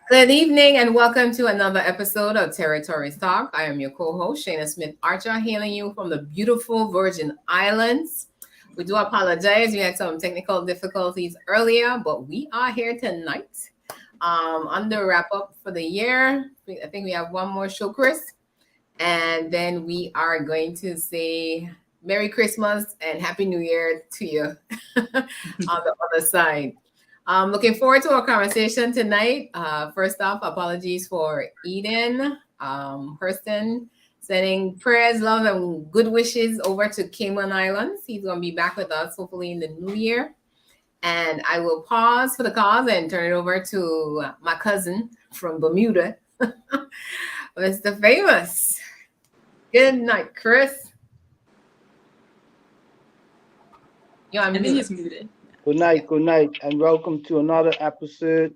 Good evening and welcome to another episode of Territories Talk. I am your co-host, Shaina Smith Archer, hailing you from the beautiful Virgin Islands. We do apologize. We had some technical difficulties earlier, but we are here tonight on the wrap-up for the year. I think we have one more show, Chris. And then we are going to say Merry Christmas and Happy New Year to you on the other side. Looking forward to our conversation tonight. First off, apologies for Eden Hurlston, sending prayers, love, and good wishes over to Cayman Islands. He's going to be back with us hopefully in the new year. And I will pause for the cause and turn it over to my cousin from Bermuda, Mr. Famous. Good night, Chris. I think he's muted. Good night, and welcome to another episode,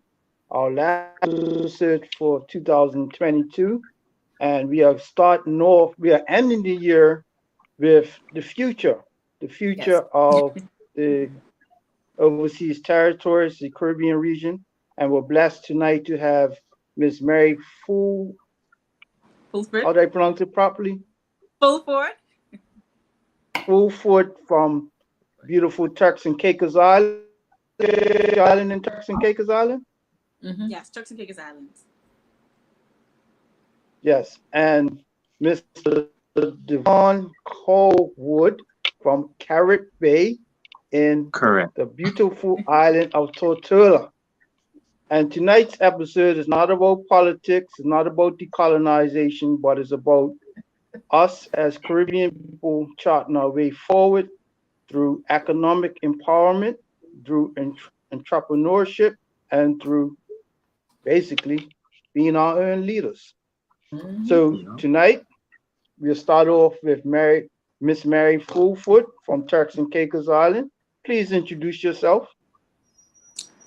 our last episode for 2022. And we are starting off, we are ending the year with the future of the overseas territories, the Caribbean region. And we're blessed tonight to have Miss Mary Fulford. How do I pronounce it properly? Fulford. Fulford from beautiful Turks and Caicos Island. In Turks and Caicos Island? Mm-hmm. Yes, Turks and Caicos Islands. Yes, and Mr. DeVaughn Callwood from Carrot Bay in the beautiful island of Tortola. And tonight's episode is not about politics, it's not about decolonization, but it's about us as Caribbean people charting our way forward through economic empowerment, through entrepreneurship, and through basically being our own leaders. So tonight, we'll start off with Miss Mary Fulford from Turks and Caicos Island. Please introduce yourself.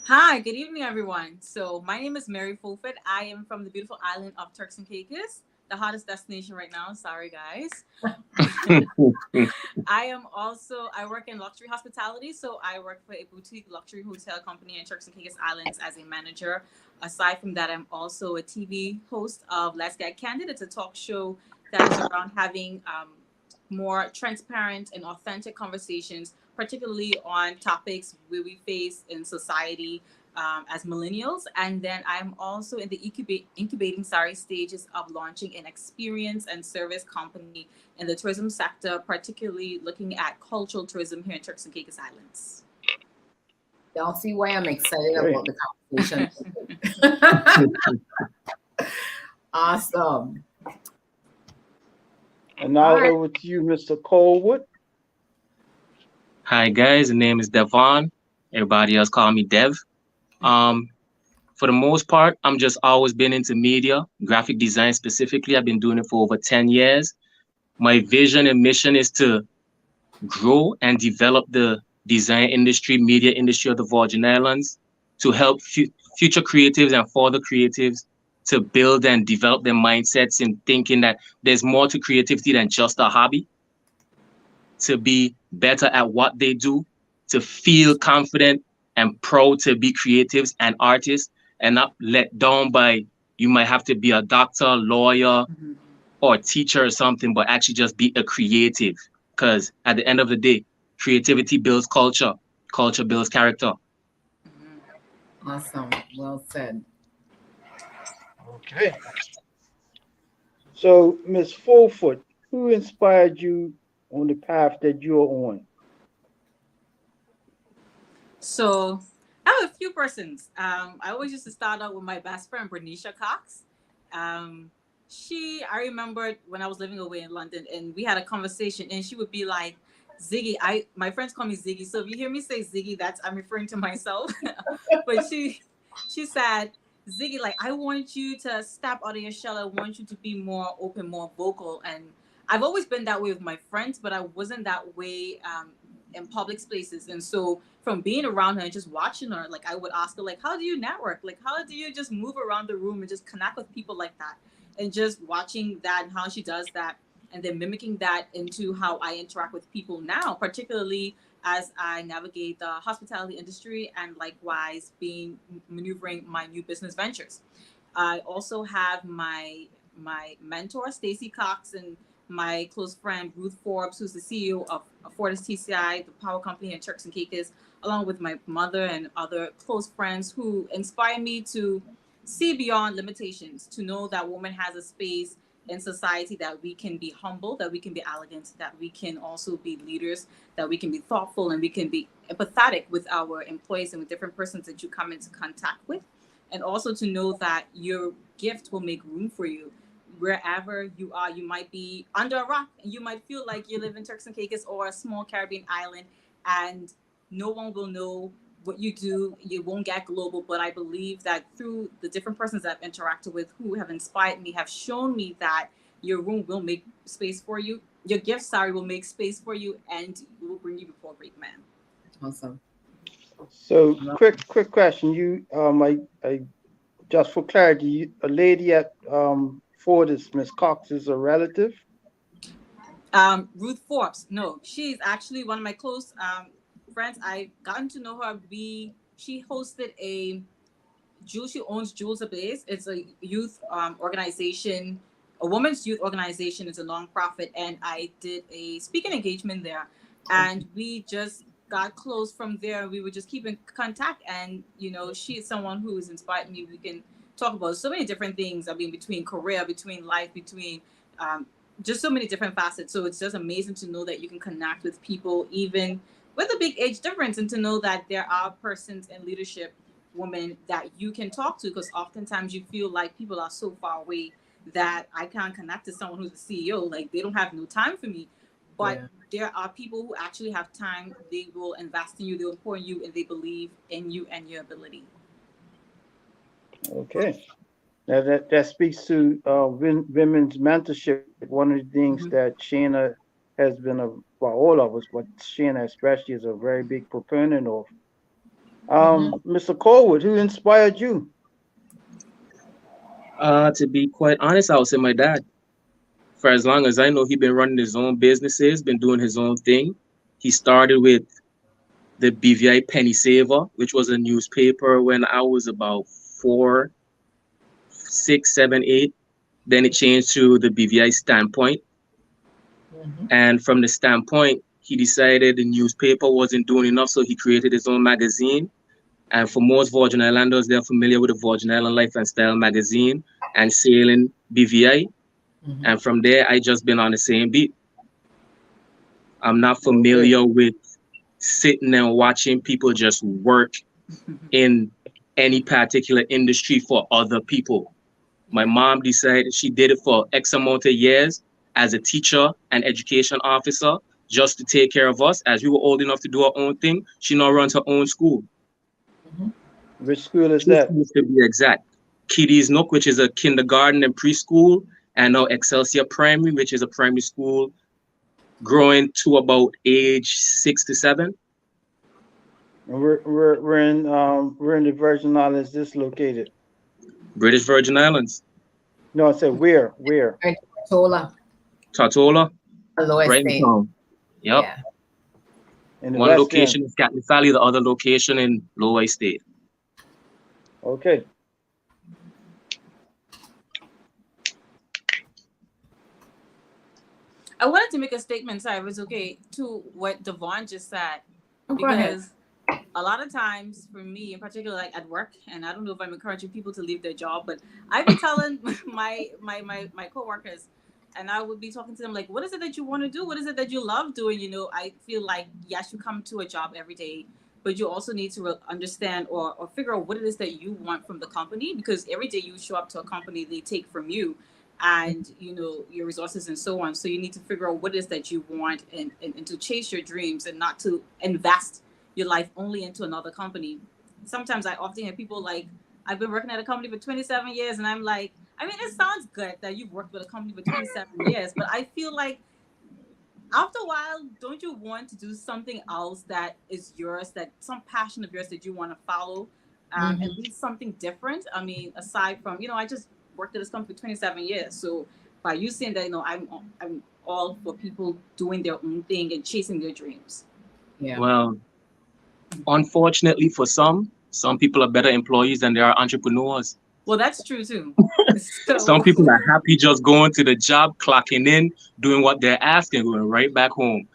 Hi, good evening, everyone. So my name is Mary Fulford. I am from the beautiful island of Turks and Caicos, the hottest destination right now. Sorry, guys. I work in luxury hospitality. So I work for a boutique luxury hotel company in Turks and Caicos Islands as a manager. Aside from that, I'm also a TV host of Let's Get Candid. It's a talk show that is around having more transparent and authentic conversations, particularly on topics where we face in society as millennials. And then I'm also in the incubating stages of launching an experience and service company in the tourism sector, particularly looking at cultural tourism here in Turks and Caicos Islands. Y'all see why I'm excited about the conversation. Awesome. And now over to you, Mr. Callwood. Hi guys, the name is DeVaughn. Everybody else call me Dev. For the most part, I'm just always been into media, graphic design specifically. I've been doing it for over 10 years. My vision and mission is to grow and develop the design industry, media industry of the Virgin Islands, to help future creatives and further creatives to build and develop their mindsets in thinking that there's more to creativity than just a hobby, to be better at what they do, to feel confident and proud to be creatives and artists, and not let down by you might have to be a doctor, lawyer, or teacher or something, but actually just be a creative. Because at the end of the day, creativity builds culture, culture builds character. Awesome. Well said. Okay. So, Ms. Fulford, who inspired you on the path that you're on? So I have a few persons. I always used to start out with my best friend, Bernicia Cox. I remembered when I was living away in London and we had a conversation and she would be like, Ziggy, my friends call me Ziggy. So if you hear me say Ziggy, I'm referring to myself. But she said, Ziggy, like, I want you to step out of your shell. I want you to be more open, more vocal. And I've always been that way with my friends, but I wasn't that way in public spaces. And so from being around her and just watching her, like, I would ask her, like, how do you network? Like, how do you just move around the room and just connect with people like that? And just watching that and how she does that, and then mimicking that into how I interact with people now, particularly as I navigate the hospitality industry and likewise maneuvering my new business ventures. I also have my mentor, Stacy Cox, and my close friend, Ruth Forbes, who's the CEO of Fortis TCI, the power company in Turks and Caicos, along with my mother and other close friends who inspire me to see beyond limitations, to know that woman has a space in society, that we can be humble, that we can be elegant, that we can also be leaders, that we can be thoughtful, and we can be empathetic with our employees and with different persons that you come into contact with. And also to know that your gift will make room for you. Wherever you are, you might be under a rock and you might feel like you live in Turks and Caicos or a small Caribbean island and no one will know what you do. You won't get global, but I believe that through the different persons that I've interacted with who have inspired me, have shown me that your room will make space for you. Your gift, will make space for you and will bring you before great men. Awesome. So quick question. You I just for clarity, a lady at Ford is Miss Cox is a relative? Ruth Forbes. No, she's actually one of my close friends. I've gotten to know her. She hosted she owns Jewels of Belize. It's a youth organization, a women's youth organization. It's a nonprofit, and I did a speaking engagement there, and we just got close from there. We would just keep in contact, and she is someone who has inspired me. We can talk about so many different things. I mean, between career, between life, between just so many different facets. So it's just amazing to know that you can connect with people, even with a big age difference, and to know that there are persons in leadership, women, that you can talk to, because oftentimes you feel like people are so far away that I can't connect to someone who's a CEO. Like, they don't have no time for me. But there are people who actually have time. They will invest in you, they will pour in you, and they believe in you and your ability. Okay. Now that speaks to women's mentorship. One of the things that Shaina has been, well, all of us, but Shaina especially, is a very big proponent of. Mr. Callwood, who inspired you? To be quite honest, I would say my dad. For as long as I know, he's been running his own businesses, been doing his own thing. He started with the BVI Penny Saver, which was a newspaper when I was about 4, 6, 7, 8. Then it changed to the BVI Standpoint. And from the Standpoint, he decided the newspaper wasn't doing enough, so he created his own magazine. And for most Virgin Islanders, they're familiar with the Virgin Island Life and Style magazine and Sailing BVI. And from there, I just been on the same beat. I'm not familiar with sitting and watching people just work in any particular industry for other people. My mom decided she did it for X amount of years as a teacher and education officer, just to take care of us. As we were old enough to do our own thing, she now runs her own school. Which school is that? To be exact, Kiddies Nook, which is a kindergarten and preschool, and now Excelsior Primary, which is a primary school growing to about age 6 to 7. And we're in the Virgin Islands. This located? British Virgin Islands. No, I said where? Tortola. Right in town. Yep. Yeah. One location is Gatling Valley, the other location in Lower State. Okay. I wanted to make a statement, sorry, if it's okay, to what DeVaughn just said. Because a lot of times for me, in particular, like at work, and I don't know if I'm encouraging people to leave their job, but I've been telling my coworkers, and I would be talking to them like, what is it that you want to do? What is it that you love doing? I feel like, yes, you come to a job every day, but you also need to understand or figure out what it is that you want from the company, because every day you show up to a company, they take from you and your resources and so on. So you need to figure out what it is that you want and to chase your dreams and not to invest your life only into another company. Sometimes I often hear people like, I've been working at a company for 27 years, and I'm like, I mean, it sounds good that you've worked with a company for 27 years, but I feel like after a while, don't you want to do something else that is yours, that some passion of yours that you want to follow, and lead something different? I mean, aside from, I just worked at this company for 27 years. So by you saying that, I'm all for people doing their own thing and chasing their dreams. Yeah. Well, unfortunately for some people are better employees than they are entrepreneurs. Well, that's true too. Some So people are happy just going to the job, clocking in, doing what they're asking, going right back home.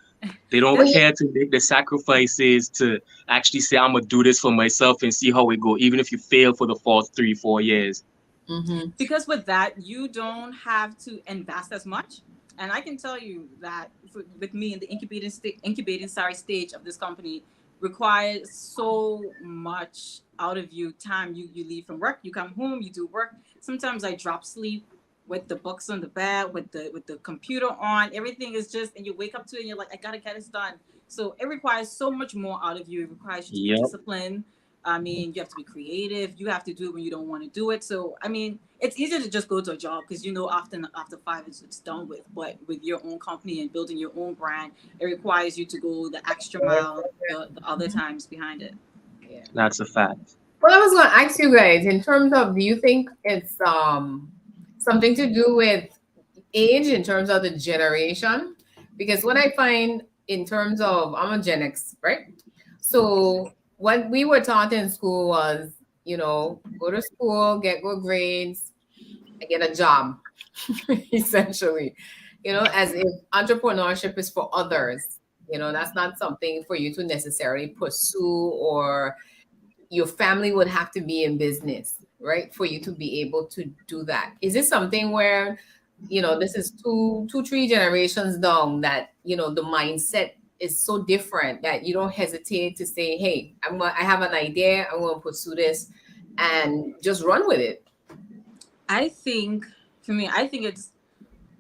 They don't Well, care to make the sacrifices to actually say, I'm going to do this for myself and see how it go, even if you fail for the first 3-4 years. mm-hmm. because with that, you don't have to invest as much. And I can tell you that with me in the incubating stage of this company requires so much out of you. Time you leave from work, you come home, you do work. Sometimes I drop sleep with the books on the bed, with the computer on. Everything is just, and you wake up to it and you're like, I gotta get this done. So it requires so much more out of you. It requires you to be disciplined. I mean, you have to be creative. You have to do it when you don't want to do it. So, I mean, it's easier to just go to a job because, often after 5 it's done with. But with your own company and building your own brand, it requires you to go the extra mile, the other times behind it. Yeah. That's a fact. Well, I was going to ask you guys, in terms of, do you think it's something to do with age in terms of the generation? Because what I find in terms of, I'm a Gen X, right? So what we were taught in school was, go to school, get good grades, and get a job, essentially. As if entrepreneurship is for others. That's not something for you to necessarily pursue, or your family would have to be in business, right, for you to be able to do that. Is this something where, this is 3 generations down, that, the mindset is so different that you don't hesitate to say, hey, I have an idea, I'm going to pursue this and just run with it? I think, for me, it's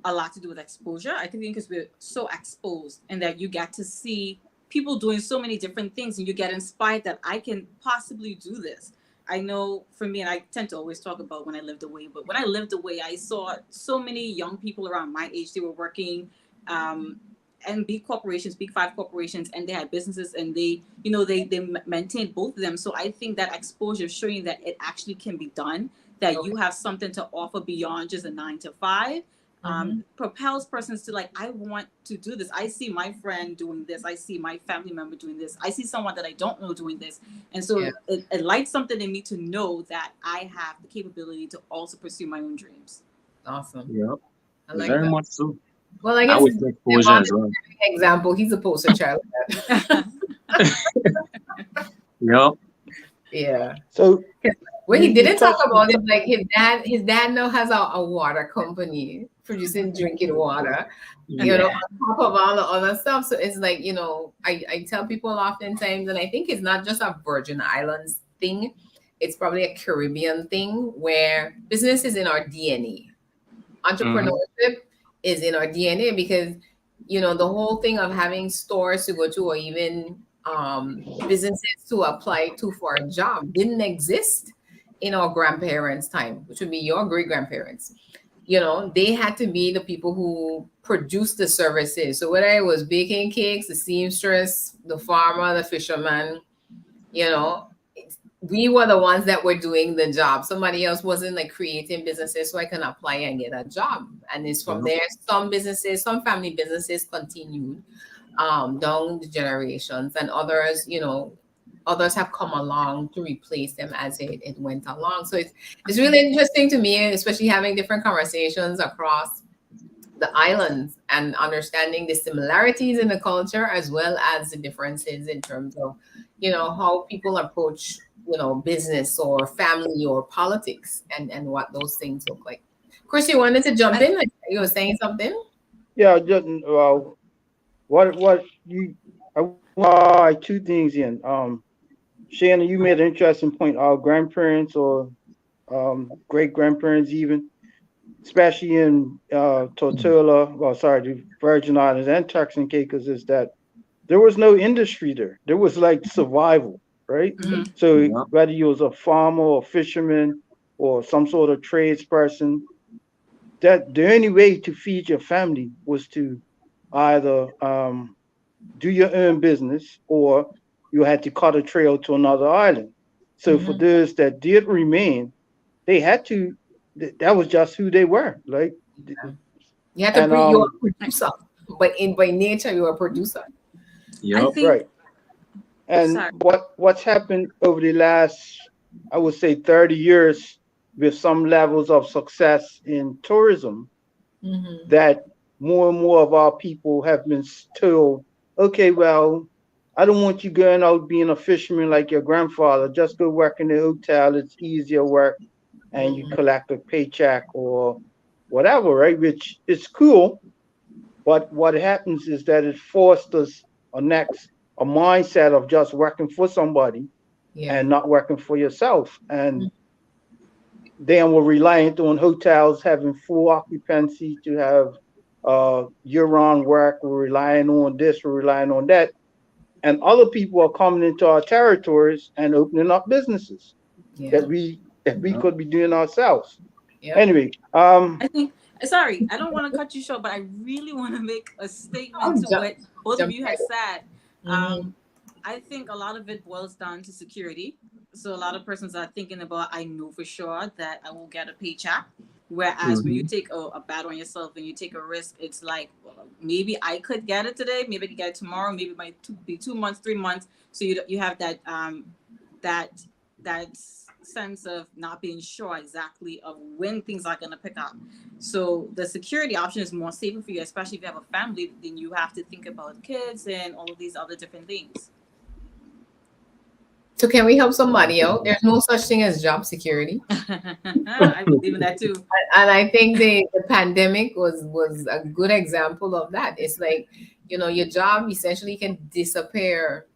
a lot to do with exposure. I think because we're so exposed and that you get to see people doing so many different things and you get inspired that I can possibly do this. I know for me, and I tend to always talk about when I lived away, but when I lived away, I saw so many young people around my age. They were working and big corporations, big 5 corporations, and they had businesses, and they maintained both of them. So I think that exposure showing that it actually can be done, that you have something to offer beyond just a 9 to 5. Propels persons to like, I want to do this. I see my friend doing this. I see my family member doing this. I see someone that I don't know doing this. And so it lights something in me to know that I have the capability to also pursue my own dreams. Awesome. Yep. I like Very that. much so. Well, I guess would take exposure as well. Example, he's a poster child. Yep. Yeah. So what he didn't talk about is like his dad now has a water company producing drinking water, on top of all the other stuff. So it's like, I tell people oftentimes, and I think it's not just a Virgin Islands thing, it's probably a Caribbean thing, where business is in our DNA. Entrepreneurship is in our DNA, because, the whole thing of having stores to go to, or even businesses to apply to for a job, didn't exist in our grandparents' time, which would be your great-grandparents. They had to be the people who produced the services. So whether it was baking cakes, the seamstress, the farmer, the fisherman, we were the ones that were doing the job. Somebody else wasn't like creating businesses so I can apply and get a job. And it's from there, some family businesses continued down the generations, and others, others have come along to replace them as it went along. So it's really interesting to me, especially having different conversations across the islands and understanding the similarities in the culture as well as the differences in terms of, how people approach, business or family or politics, and what those things look like. Chris, you wanted to jump in? Like you were saying something? Yeah, just two things in. Shaina, you made an interesting point. Our grandparents or great grandparents, even, especially in the Virgin Islands and Turks and Caicos, is that there was no industry there. There was like survival, right? So whether you was a farmer or fisherman or some sort of tradesperson, that the only way to feed your family was to either do your own business, or you had to cut a trail to another island. So for those that did remain, they had to. That was just who they were. Like you had to be your producer, but by nature you're a producer. I think And Sorry. what's happened over the last, I would say, 30 years with some levels of success in tourism, Mm-hmm. that more and more of our people have been told, okay, well, I don't want you going out being a fisherman like your grandfather. Just go work in the hotel. It's easier work and you Mm-hmm. collect a paycheck or whatever, right? Which is cool. But what happens is that it fosters a mindset of just working for somebody Yeah. and not working for yourself. And then we're reliant on hotels having full occupancy to have year-round work. We're relying on this, we're relying on that. And other people are coming into our territories and opening up businesses Yeah. that we could be doing ourselves. Yeah. Anyway, I think, sorry, I don't want to cut you short, but I really want to make a statement to what both of you have said. Mm-hmm. I think a lot of it boils down to security. So a lot of persons are thinking about, I know for sure that I will get a paycheck. Whereas when you take a bet on yourself and you take a risk, it's like, well, maybe I could get it today, maybe I could get it tomorrow, maybe it might be 2 months, 3 months. So you have that that sense of not being sure exactly of when things are going to pick up. So the security option is more safer for you, especially if you have a family. Then you have to think about kids and all of these other different things. So can we help somebody out? There's no such thing as job security. I believe in that too. And I think the pandemic was a good example of that. It's like, your job essentially can disappear,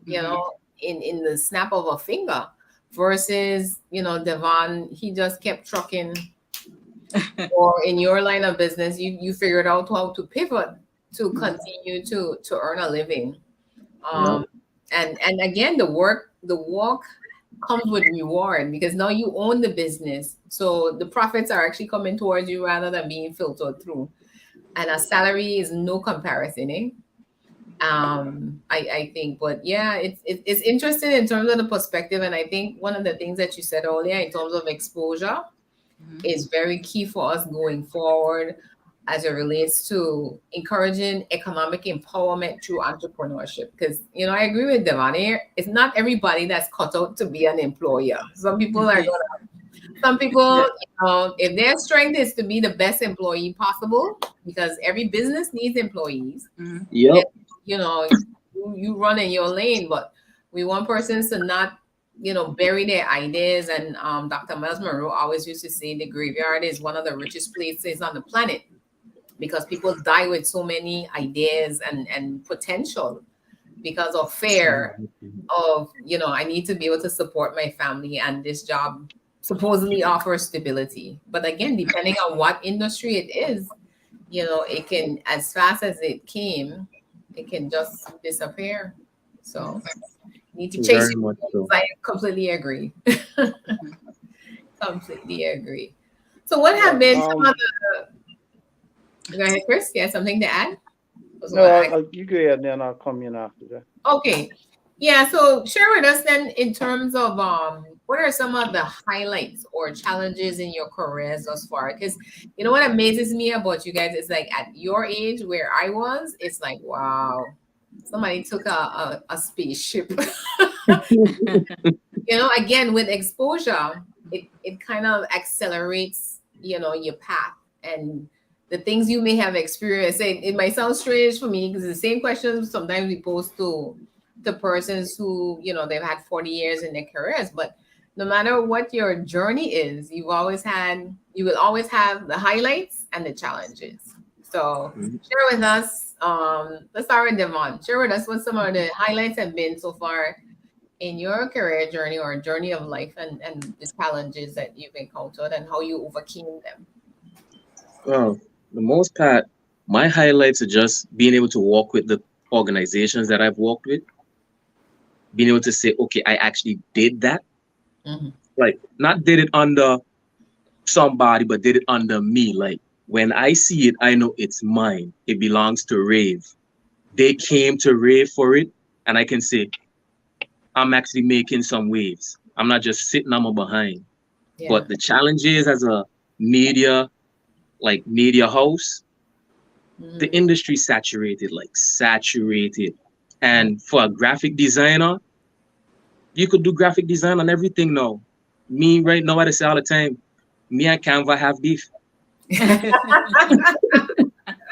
in the snap of a finger, versus, DeVaughn, he just kept trucking. Or in your line of business, you figured out how to pivot to continue to earn a living. And again, the walk comes with reward, because now you own the business. So the profits are actually coming towards you rather than being filtered through. And a salary is no comparison, eh? I think, but yeah, it's interesting in terms of the perspective. And I think one of the things that you said earlier in terms of exposure is very key for us going forward, as it relates to encouraging economic empowerment through entrepreneurship. Because, I agree with DeVaughn here. It's not everybody that's cut out to be an employer. Some people if their strength is to be the best employee possible, because every business needs employees. Yep. You run in your lane, but we want persons to not, bury their ideas. And Dr. Miles Monroe always used to say the graveyard is one of the richest places on the planet, because people die with so many ideas and potential because of fear of, I need to be able to support my family, and this job supposedly offers stability. But again, depending on what industry it is, it can, as fast as it came, it can just disappear. So need to chase it. So. I completely agree. Completely agree. So what have been some of the... Go ahead, Chris. You have something to add? No, you go ahead, and then I'll come in after that. Okay. Yeah, so share with us then in terms of what are some of the highlights or challenges in your careers thus far? Because what amazes me about you guys is, like, at your age where I was, it's like, wow, somebody took a spaceship. Again, with exposure, it kind of accelerates, your path and the things you may have experienced. It might sound strange for me, because the same questions sometimes we pose to persons who, they've had 40 years in their careers. But no matter what your journey is, you will always have the highlights and the challenges. So share with us, let's start with DeVaughn. Share with us what some of the highlights have been so far in your career journey or journey of life, and the challenges that you've encountered and how you overcame them. Well, the most part, my highlights are just being able to work with the organizations that I've worked with, being able to say, okay, I actually did that. Like, not did it under somebody, but did it under me. Like, when I see it, I know it's mine. It belongs to Rave. They came to Rave for it, and I can say, I'm actually making some waves. I'm not just sitting on my behind. Yeah. But the challenge is, as a media house, the industry saturated. And for a graphic designer, you could do graphic design on everything now. Me right now, I say all the time, me and Canva have beef.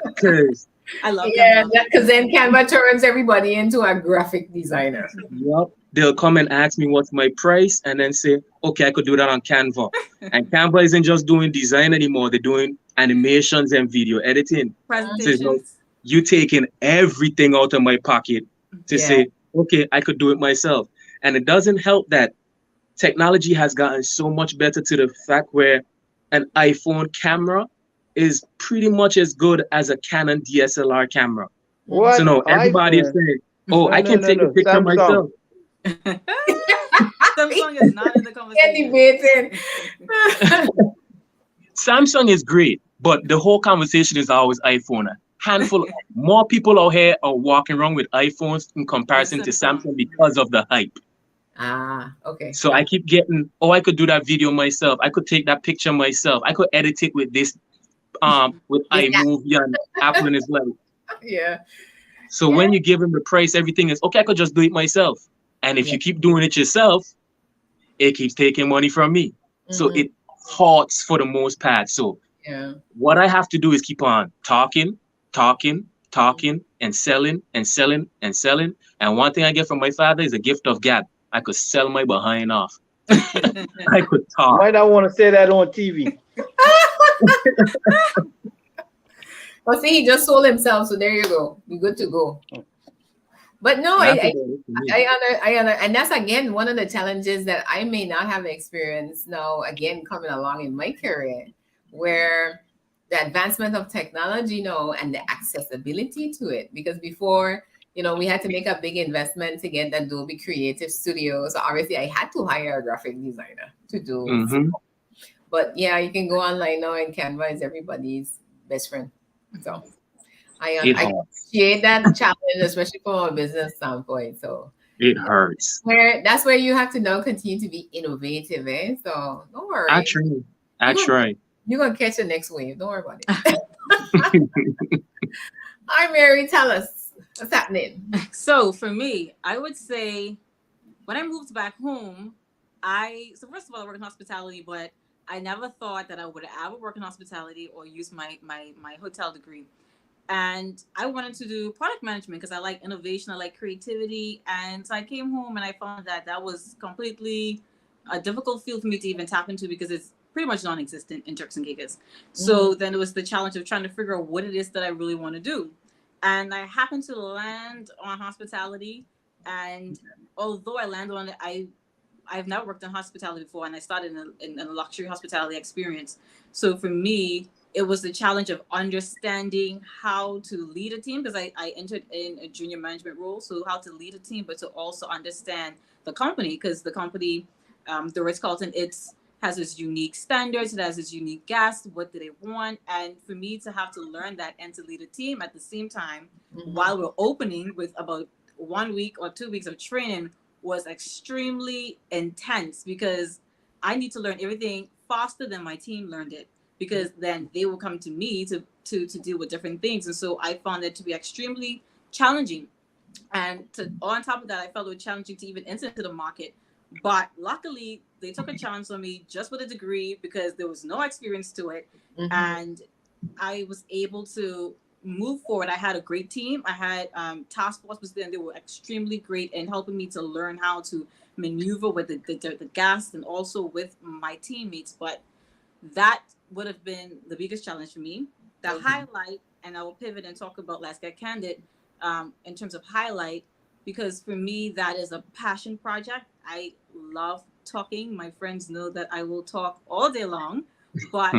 Because I love Canva. Because then Canva turns everybody into a graphic designer. Yep. They'll come and ask me what's my price and then say, okay, I could do that on Canva. And Canva isn't just doing design anymore. They're doing animations and video editing. Presentations. So you taking everything out of my pocket to say, okay, I could do it myself. And it doesn't help that technology has gotten so much better to the fact where an iPhone camera is pretty much as good as a Canon DSLR camera. What? So now everybody is saying, oh, I can take a picture myself. Samsung is not in the conversation. Samsung is great, but the whole conversation is always iPhone. More people out here are walking around with iPhones in comparison to Samsung because of the hype. Okay. So I keep getting, I could do that video myself. I could take that picture myself. I could edit it with this, with iMovie and Apple as well. Yeah. So when you give them the price, everything is, okay, I could just do it myself. And if you keep doing it yourself, it keeps taking money from me. So it hurts for the most part. So what I have to do is keep on talking, and selling. And one thing I get from my father is a gift of gab. I could sell my behind off. I could talk. Might not want to say that on TV. Well, see, he just sold himself, so there you go. You're good to go. But no, I and that's again one of the challenges that I may not have experienced now. Again, coming along in my career, where the advancement of technology now and the accessibility to it, because before, we had to make a big investment to get that Adobe Creative Studio. So obviously I had to hire a graphic designer to do. But yeah, you can go online now and Canva is everybody's best friend. So I appreciate that challenge, especially from a business standpoint. So it hurts. That's where you have to now continue to be innovative, eh? So don't worry. I try. You're gonna catch the next wave. Don't worry about it. Hi, Mary. Tell us what's happening. So for me, I would say when I moved back home, first of all, I work in hospitality, but I never thought that I would ever work in hospitality or use my hotel degree. And I wanted to do product management because I like innovation, I like creativity. And so I came home and I found that was completely a difficult field for me to even tap into because it's pretty much non-existent in Turks and Caicos. So then it was the challenge of trying to figure out what it is that I really want to do. And I happened to land on hospitality. And although I landed on it, I've never worked in hospitality before, and I started in a luxury hospitality experience. So for me, it was the challenge of understanding how to lead a team, because I entered in a junior management role. So how to lead a team, but to also understand the company, because the company, the Ritz-Carlton, has its unique standards, it has its unique guests, what do they want? And for me to have to learn that and to lead a team at the same time, while we're opening with about 1 week or 2 weeks of training, was extremely intense, because I need to learn everything faster than my team learned it, because then they will come to me to deal with different things. And so I found it to be extremely challenging. And on top of that, I felt it was challenging to even enter into the market. But luckily, they took a chance on me just with a degree, because there was no experience to it. And I was able to move forward. I had a great team. I had task force was there, and they were extremely great in helping me to learn how to maneuver with the guests and also with my teammates. But that would have been the biggest challenge for me. The highlight, and I will pivot and talk about Let's Get Candid in terms of highlight, because for me, that is a passion project. I love talking. My friends know that I will talk all day long. But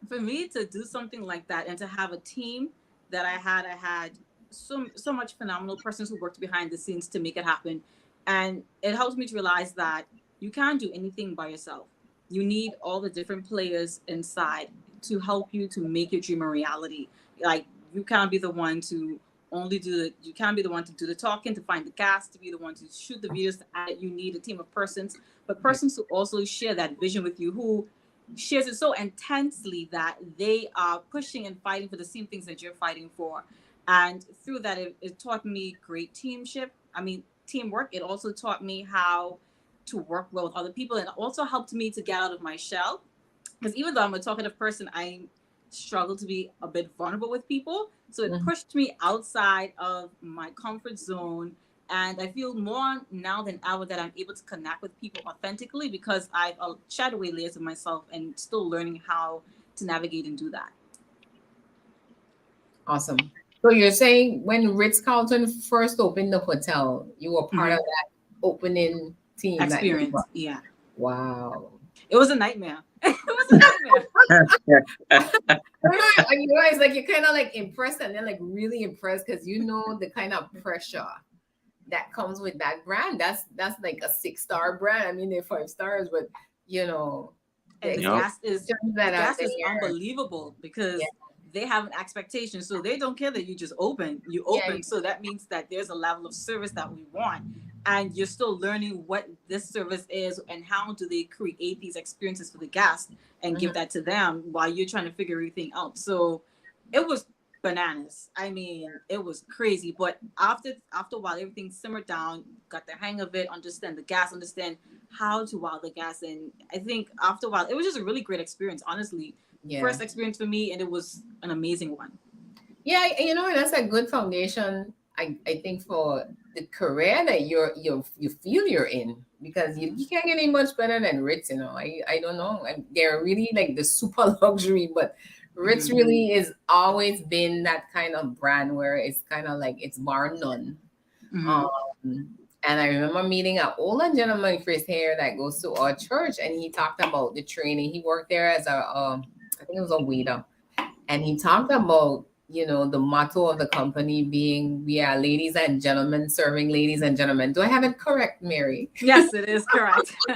for me to do something like that and to have a team that I had so much phenomenal persons who worked behind the scenes to make it happen. And it helps me to realize that you can't do anything by yourself. You need all the different players inside to help you to make your dream a reality. Like, you can't be the one to you can't be the one to do the talking, to find the cast, to be the one to shoot the videos. You need a team of persons, but persons who also share that vision with you, who shares it so intensely that they are pushing and fighting for the same things that you're fighting for. And through that, it taught me great teamwork. It also taught me how to work well with other people, and also helped me to get out of my shell. Because even though I'm a talkative person, I struggle to be a bit vulnerable with people. So it pushed me outside of my comfort zone. And I feel more now than ever that I'm able to connect with people authentically, because I've shed away layers of myself and still learning how to navigate and do that. Awesome. So you're saying when Ritz-Carlton first opened the hotel, you were part of that opening team experience? Yeah. Wow. It was a nightmare. It was a nightmare. And you guys, like, you're kind of like impressed, and then like really impressed, because you know the kind of pressure that comes with that brand. That's like a 6-star brand. I mean, they're 5 stars, but you know, and the gas is unbelievable, because they have an expectation. So they don't care that you just open. You open. Yeah. So that means that there's a level of service that we want. And you're still learning what this service is and how do they create these experiences for the guests and give that to them while you're trying to figure everything out. So it was bananas. I mean, it was crazy. But after a while, everything simmered down, got the hang of it, understand the guests, understand how to wow the guests. And I think after a while, it was just a really great experience, honestly. Yeah. First experience for me, and it was an amazing one. Yeah, you know, that's a good foundation, I think, for the career that you feel you're in, because you can't get any much better than Ritz. You know, I don't know, and they're really like the super luxury, but Ritz really is always been that kind of brand where it's kind of like it's bar none. And I remember meeting an older gentleman with his hair that goes to our church, and he talked about the training. He worked there as I think it was a waiter, and he talked about, you know, the motto of the company being, we are ladies and gentlemen serving ladies and gentlemen. Do I have it correct, Mary? Yes, it is correct. So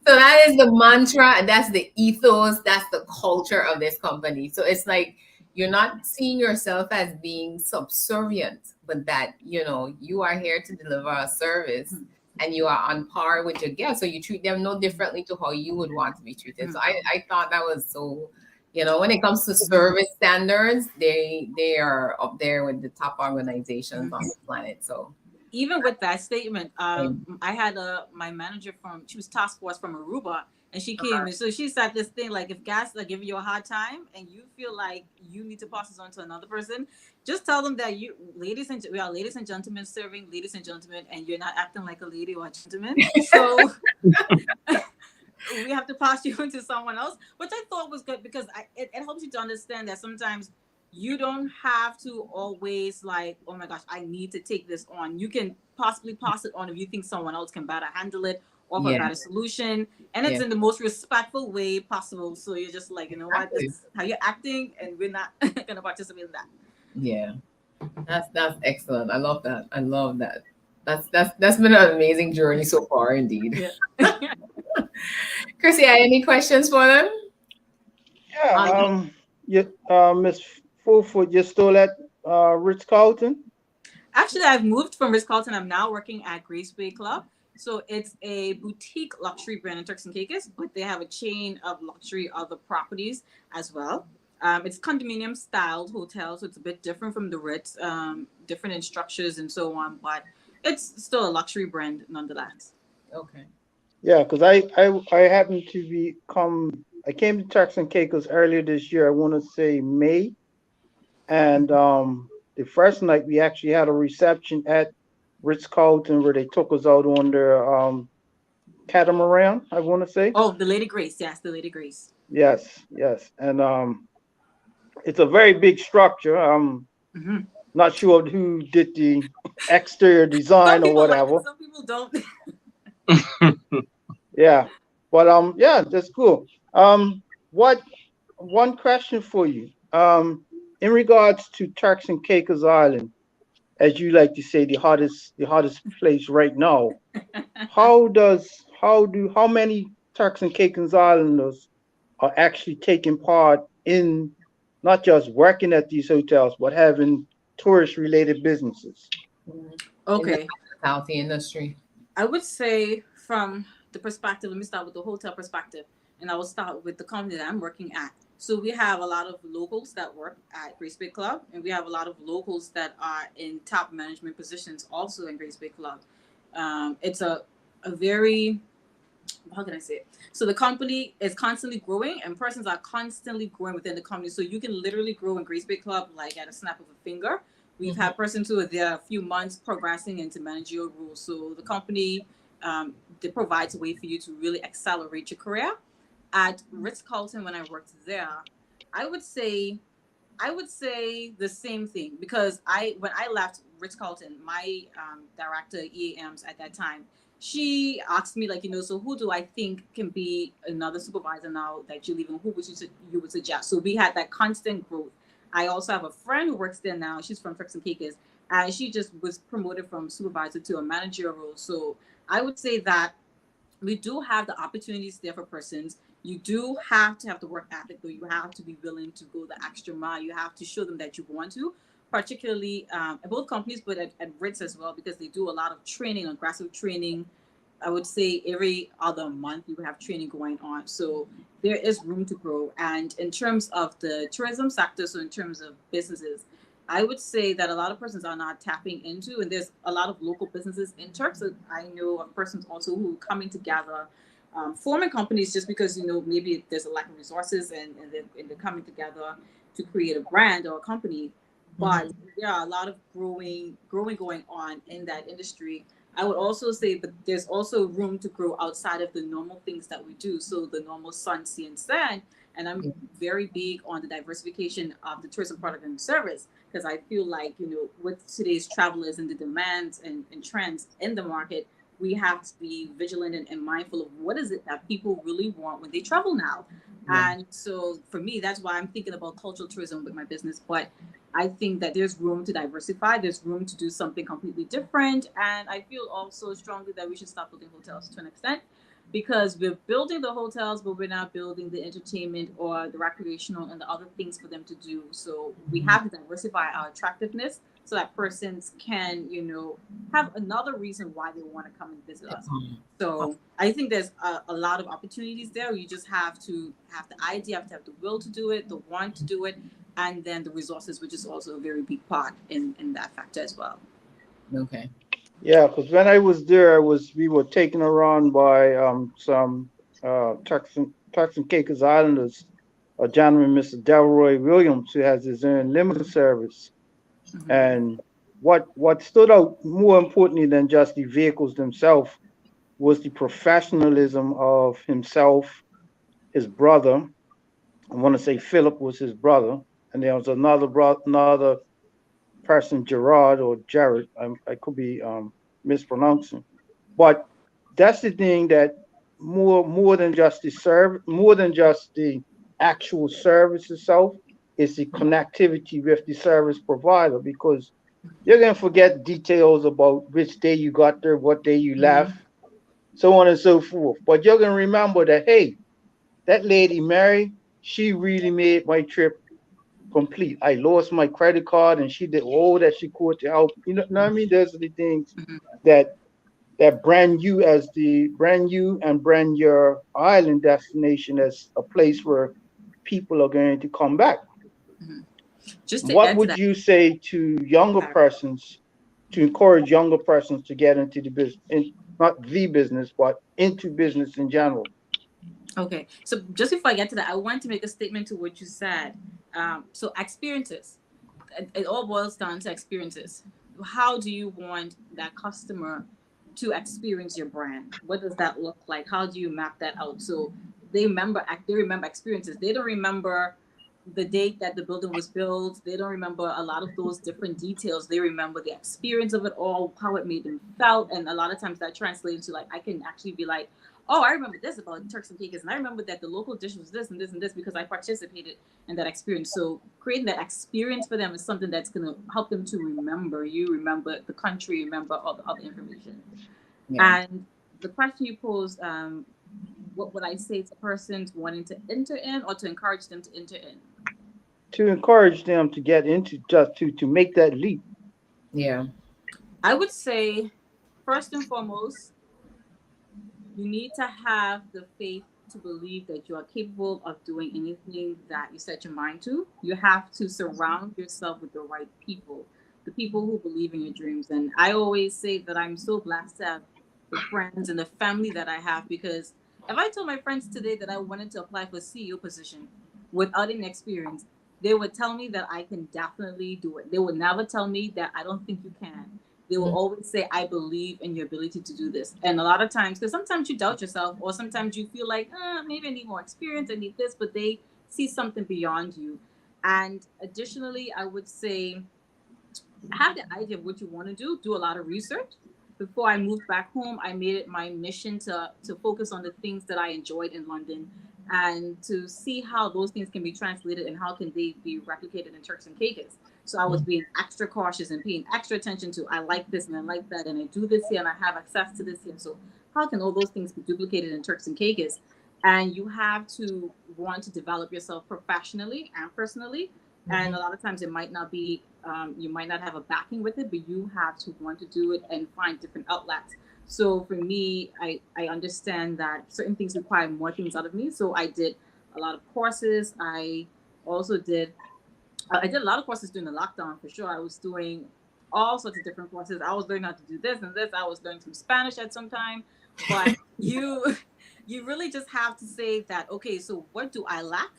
that is the mantra, and that's the ethos, that's the culture of this company. So it's like, you're not seeing yourself as being subservient, but that, you know, you are here to deliver a service and you are on par with your guests. So you treat them no differently to how you would want to be treated. So I thought that was so, you know, when it comes to service standards, they are up there with the top organizations on the planet. So even with that statement, I had my manager she was task force from Aruba, and she came and so she said this thing like, if guys are giving you a hard time and you feel like you need to pass this on to another person, just tell them that we are ladies and gentlemen serving ladies and gentlemen, and you're not acting like a lady or a gentleman. So we have to pass you into someone else, which I thought was good, because it helps you to understand that sometimes you don't have to always like, oh my gosh, I need to take this on. You can possibly pass it on if you think someone else can better handle it, offer a better solution, and it's in the most respectful way possible. So you're just like, you know what, this is how you're acting, and we're not going to participate in that. Yeah, that's excellent. I love that. That's been an amazing journey so far, indeed. Yeah. Chrissy, any questions for them? Yeah, Miss Fulford, you're still at Ritz-Carlton? Actually, I've moved from Ritz-Carlton. I'm now working at Graceway Club. So it's a boutique luxury brand in Turks and Caicos, but they have a chain of luxury other properties as well. It's condominium styled hotel, so it's a bit different from the Ritz, different in structures and so on, but it's still a luxury brand nonetheless. Okay. Yeah, because I happened to I came to Turks and Caicos earlier this year. I want to say May, and the first night we actually had a reception at Ritz-Carlton where they took us out on their catamaran, I want to say. Oh, the Lady Grace. Yes, the Lady Grace. Yes. And it's a very big structure. Not sure who did the exterior design or whatever. Some people don't. Yeah. But yeah, that's cool. One question for you. In regards to Turks and Caicos Island, as you like to say, the hottest place right now. How many Turks and Caicos Islanders are actually taking part in not just working at these hotels, but having tourist related businesses? Okay. In the hospitality industry. I would say from the perspective, let me start with the hotel perspective, and I will start with the company that I'm working at. So we have a lot of locals that work at Grace Bay Club, and we have a lot of locals that are in top management positions also in Grace Bay Club. It's a very, how can I say it? So the company is constantly growing, and persons are constantly growing within the company. So you can literally grow in Grace Bay Club like at a snap of a finger. We've had persons who are there a few months progressing into managerial roles. So the company provides a way for you to really accelerate your career. At Ritz-Carlton, when I worked there, I would say the same thing, because when I left Ritz-Carlton, my director EAMs at that time, she asked me, like, so who do I think can be another supervisor now that you're leaving? Who would you would suggest? So we had that constant growth. I also have a friend who works there now. She's from Turks and Caicos, and she just was promoted from supervisor to a manager role. So I would say that we do have the opportunities there for persons. You do have to have the work ethic, though. You have to be willing to go the extra mile. You have to show them that you want to, particularly at both companies, but at Ritz as well, because they do a lot of training, aggressive training. I would say every other month you have training going on. So there is room to grow. And in terms of the tourism sector, so in terms of businesses, I would say that a lot of persons are not tapping into, and there's a lot of local businesses in Turks. I know of persons also who are coming together, forming companies just because, maybe there's a lack of resources and they're coming together to create a brand or a company. But there are a lot of growing going on in that industry. I would also say that there's also room to grow outside of the normal things that we do. So the normal sun, sea, and sand. And I'm very big on the diversification of the tourism product and service, because I feel like, with today's travelers and the demands and trends in the market, we have to be vigilant and mindful of what is it that people really want when they travel now. And so for me, that's why I'm thinking about cultural tourism with my business. But I think that there's room to diversify. There's room to do something completely different. And I feel also strongly that we should stop building hotels to an extent, because we're building the hotels, but we're not building the entertainment or the recreational and the other things for them to do. So we have to diversify our attractiveness so that persons can, have another reason why they want to come and visit us. So I think there's a lot of opportunities there. You just have to have the idea, have to have the will to do it, the want to do it, and then the resources, which is also a very big part in that factor as well. Okay. Yeah, because when I was there, we were taken around by some Turks and Caicos Islanders, a gentleman, Mr. Delroy Williams, who has his own limousine service. And what stood out more importantly than just the vehicles themselves was the professionalism of himself, his brother. I want to say Philip was his brother, and there was another person, Gerard or Jared. I could be mispronouncing, but that's the thing, that more than just the actual service itself, is the connectivity with the service provider, because you're gonna forget details about which day you got there, what day you left, so on and so forth. But you're gonna remember that, hey, that lady Mary, she really made my trip complete. I lost my credit card and she did all that she could to help. You know what I mean? Those are the things that brand you and brand your island destination as a place where people are going to come back. Just to What would you say to younger persons, to encourage younger persons to get into the business, not the business, but into business in general? Okay, so just before I get to that, I want to make a statement to what you said. So experiences, it all boils down to experiences. How do you want that customer to experience your brand? What does that look like? How do you map that out? So they remember experiences. They don't remember the date that the building was built. They don't remember a lot of those different details. They remember the experience of it all, how it made them felt. And a lot of times that translates to, like, I can actually be like, oh, I remember this about Turks and Caicos, and I remember that the local dish was this and this and this because I participated in that experience. So creating that experience for them is something that's going to help them to remember you, remember the country, remember all the other information. Yeah. And the question you posed, what would I say to persons wanting to enter in, or to encourage them to enter in? To encourage them to get into, just to make that leap. Yeah. I would say, first and foremost, you need to have the faith to believe that you are capable of doing anything that you set your mind to, you have to surround yourself with the right people, the people who believe in your dreams. And I always say that I'm so blessed to have the friends and the family that I have, because if I told my friends today that I wanted to apply for a CEO position without any experience, they would tell me that I can definitely do it. They would never tell me that I don't think you can. They will always say, I believe in your ability to do this. And a lot of times, because sometimes you doubt yourself, or sometimes you feel like, maybe I need more experience, I need this, but they see something beyond you. And additionally, I would say, have the idea of what you want to do a lot of research. Before I moved back home, I made it my mission to focus on the things that I enjoyed in London, and to see how those things can be translated and how can they be replicated in Turks and Caicos. So I was being extra cautious and paying extra attention to, I like this and I like that, and I do this here and I have access to this here. So how can all those things be duplicated in Turks and Caicos? And you have to want to develop yourself professionally and personally. And a lot of times it might not be, you might not have a backing with it, but you have to want to do it and find different outlets. So for me, I understand that certain things require more things out of me. So I did a lot of courses. I also did a lot of courses during the lockdown, for sure. I was doing all sorts of different courses. I was learning how to do this and this. I was learning some Spanish at some time. But you really just have to say that, okay, so what do I lack?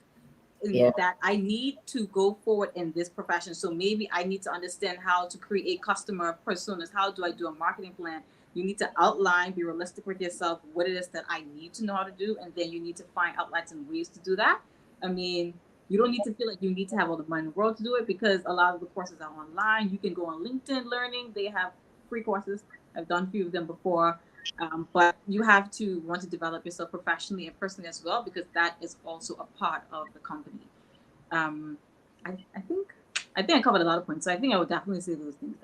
That I need to go forward in this profession. So maybe I need to understand how to create customer personas. How do I do a marketing plan? You need to outline, be realistic with yourself, what it is that I need to know how to do. And then you need to find outlets and ways to do that. I mean, you don't need to feel like you need to have all the money in the world to do it, because a lot of the courses are online. You can go on LinkedIn Learning. They have free courses. I've done a few of them before. But you have to want to develop yourself professionally and personally as well, because that is also a part of the company. I think I covered a lot of points, so I think I would definitely say those things.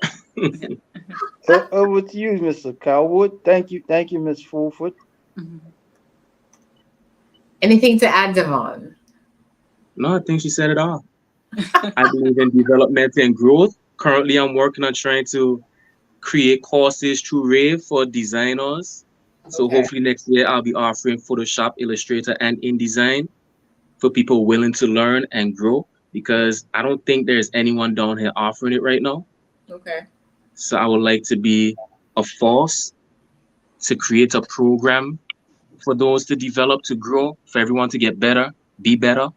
So over to you, Mr. Callwood. Thank you, Ms. Fulford. Anything to add, DeVaughn? No, I think she said it all. I believe in development and growth. Currently, I'm working on trying to create courses through Rave for designers. So hopefully next year I'll be offering Photoshop, Illustrator, and InDesign for people willing to learn and grow, because I don't think there's anyone down here offering it right now. Okay. So I would like to be a force to create a program for those to develop, to grow, for everyone to get better, be better.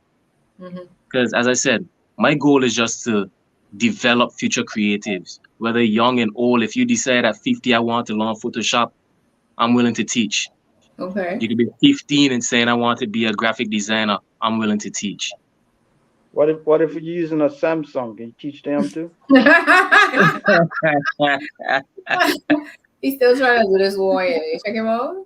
Because as I said, my goal is just to develop future creatives, whether young and old. If you decide at 50 I want to learn Photoshop, I'm willing to teach. Okay. You could be 15 and saying I want to be a graphic designer, I'm willing to teach. What if you're using a Samsung? Can you teach them too? He's still trying to do this war. You check him out.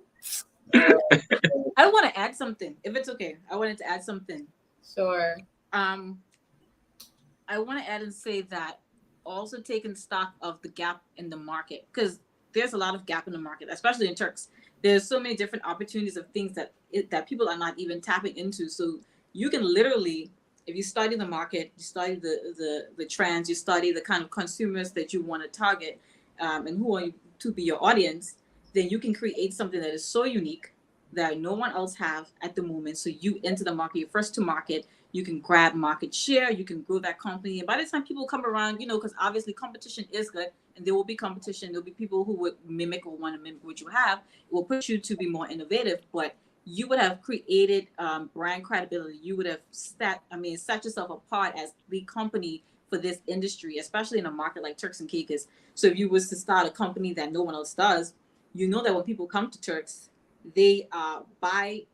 I want to add something, if it's okay. I wanted to add something. Sure. I want to add and say that also taking stock of the gap in the market, because there's a lot of gap in the market, especially in Turks. There's so many different opportunities of things that people are not even tapping into. So you can literally, if you study the market, you study the trends, you study the kind of consumers that you want to target, and who are to be your audience, then you can create something that is so unique that no one else have at the moment. So you enter the market, you're first to market, you can grab market share, you can grow that company. And by the time people come around, because obviously competition is good, and there will be competition. There'll be people who would mimic or want to mimic what you have. It will push you to be more innovative, but you would have created brand credibility. You would have set yourself apart as the company for this industry, especially in a market like Turks and Caicos. So if you was to start a company that no one else does, you know that when people come to Turks, they by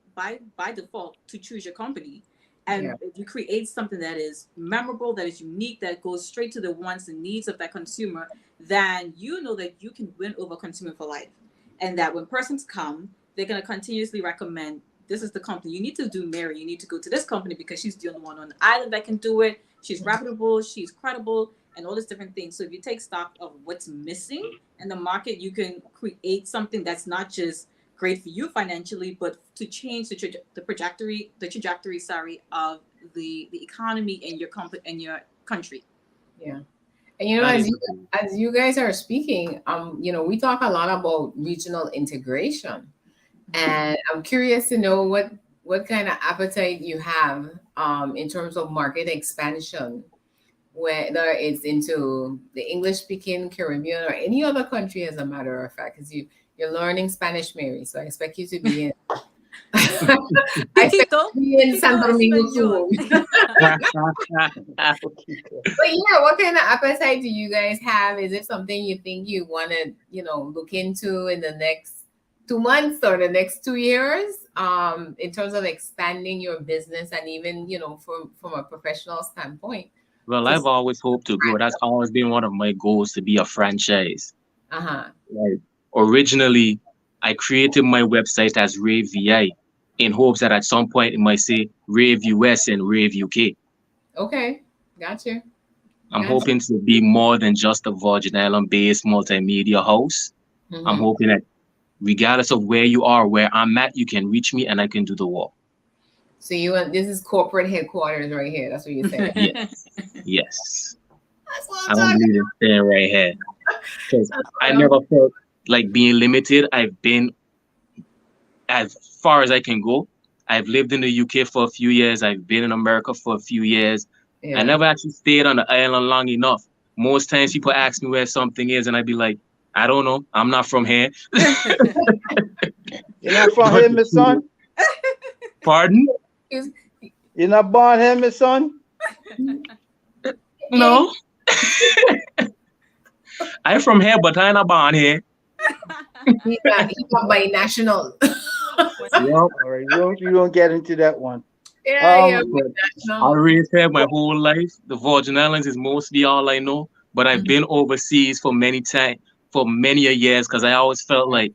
default to choose your company. And if you create something that is memorable, that is unique, that goes straight to the wants and needs of that consumer, then you know that you can win over consumer for life. And that when persons come, they're going to continuously recommend, this is the company. You need to do Mary. You need to go to this company because she's the only one on the island that can do it. She's reputable, she's credible, and all these different things. So if you take stock of what's missing in the market, you can create something that's not just great for you financially, but to change the trajectory of the economy in your country. Yeah. And as you guys are speaking, we talk a lot about regional integration, and I'm curious to know what what kind of appetite you have in terms of market expansion, whether it's into the English-speaking Caribbean or any other country, as a matter of fact, because you're learning Spanish, Mary. So I expect you to be in. I expect you to be in Santo Domingo soon. But yeah, what kind of appetite do you guys have? Is it something you think you want to, look into in the next 2 months or the next 2 years, in terms of expanding your business and even, from a professional standpoint? Well, I've always hoped to grow. That's always been one of my goals, to be a franchise. Like, originally, I created my website as Rave VI in hopes that at some point it might say Rave US and Rave UK. Okay, gotcha. I'm hoping to be more than just a Virgin Island-based multimedia house. I'm hoping that regardless of where you are, where I'm at, you can reach me and I can do the work. So this is corporate headquarters right here. That's what you're saying. Yes. Yes. That's what I'm talking about. Staying right here. Because I never felt like being limited. I've been as far as I can go. I've lived in the UK for a few years. I've been in America for a few years. Yeah. I never actually stayed on the island long enough. Most times people ask me where something is and I'd be like, I don't know. I'm not from here. You're not from here, my son? Pardon? You're not born here, my son? No. I'm from here, but I'm not born here. He's not binational. Yep. All right, you don't get into that one. Yeah, I raised here my whole life. The Virgin Islands is mostly all I know, but I've been overseas for many years, because I always felt like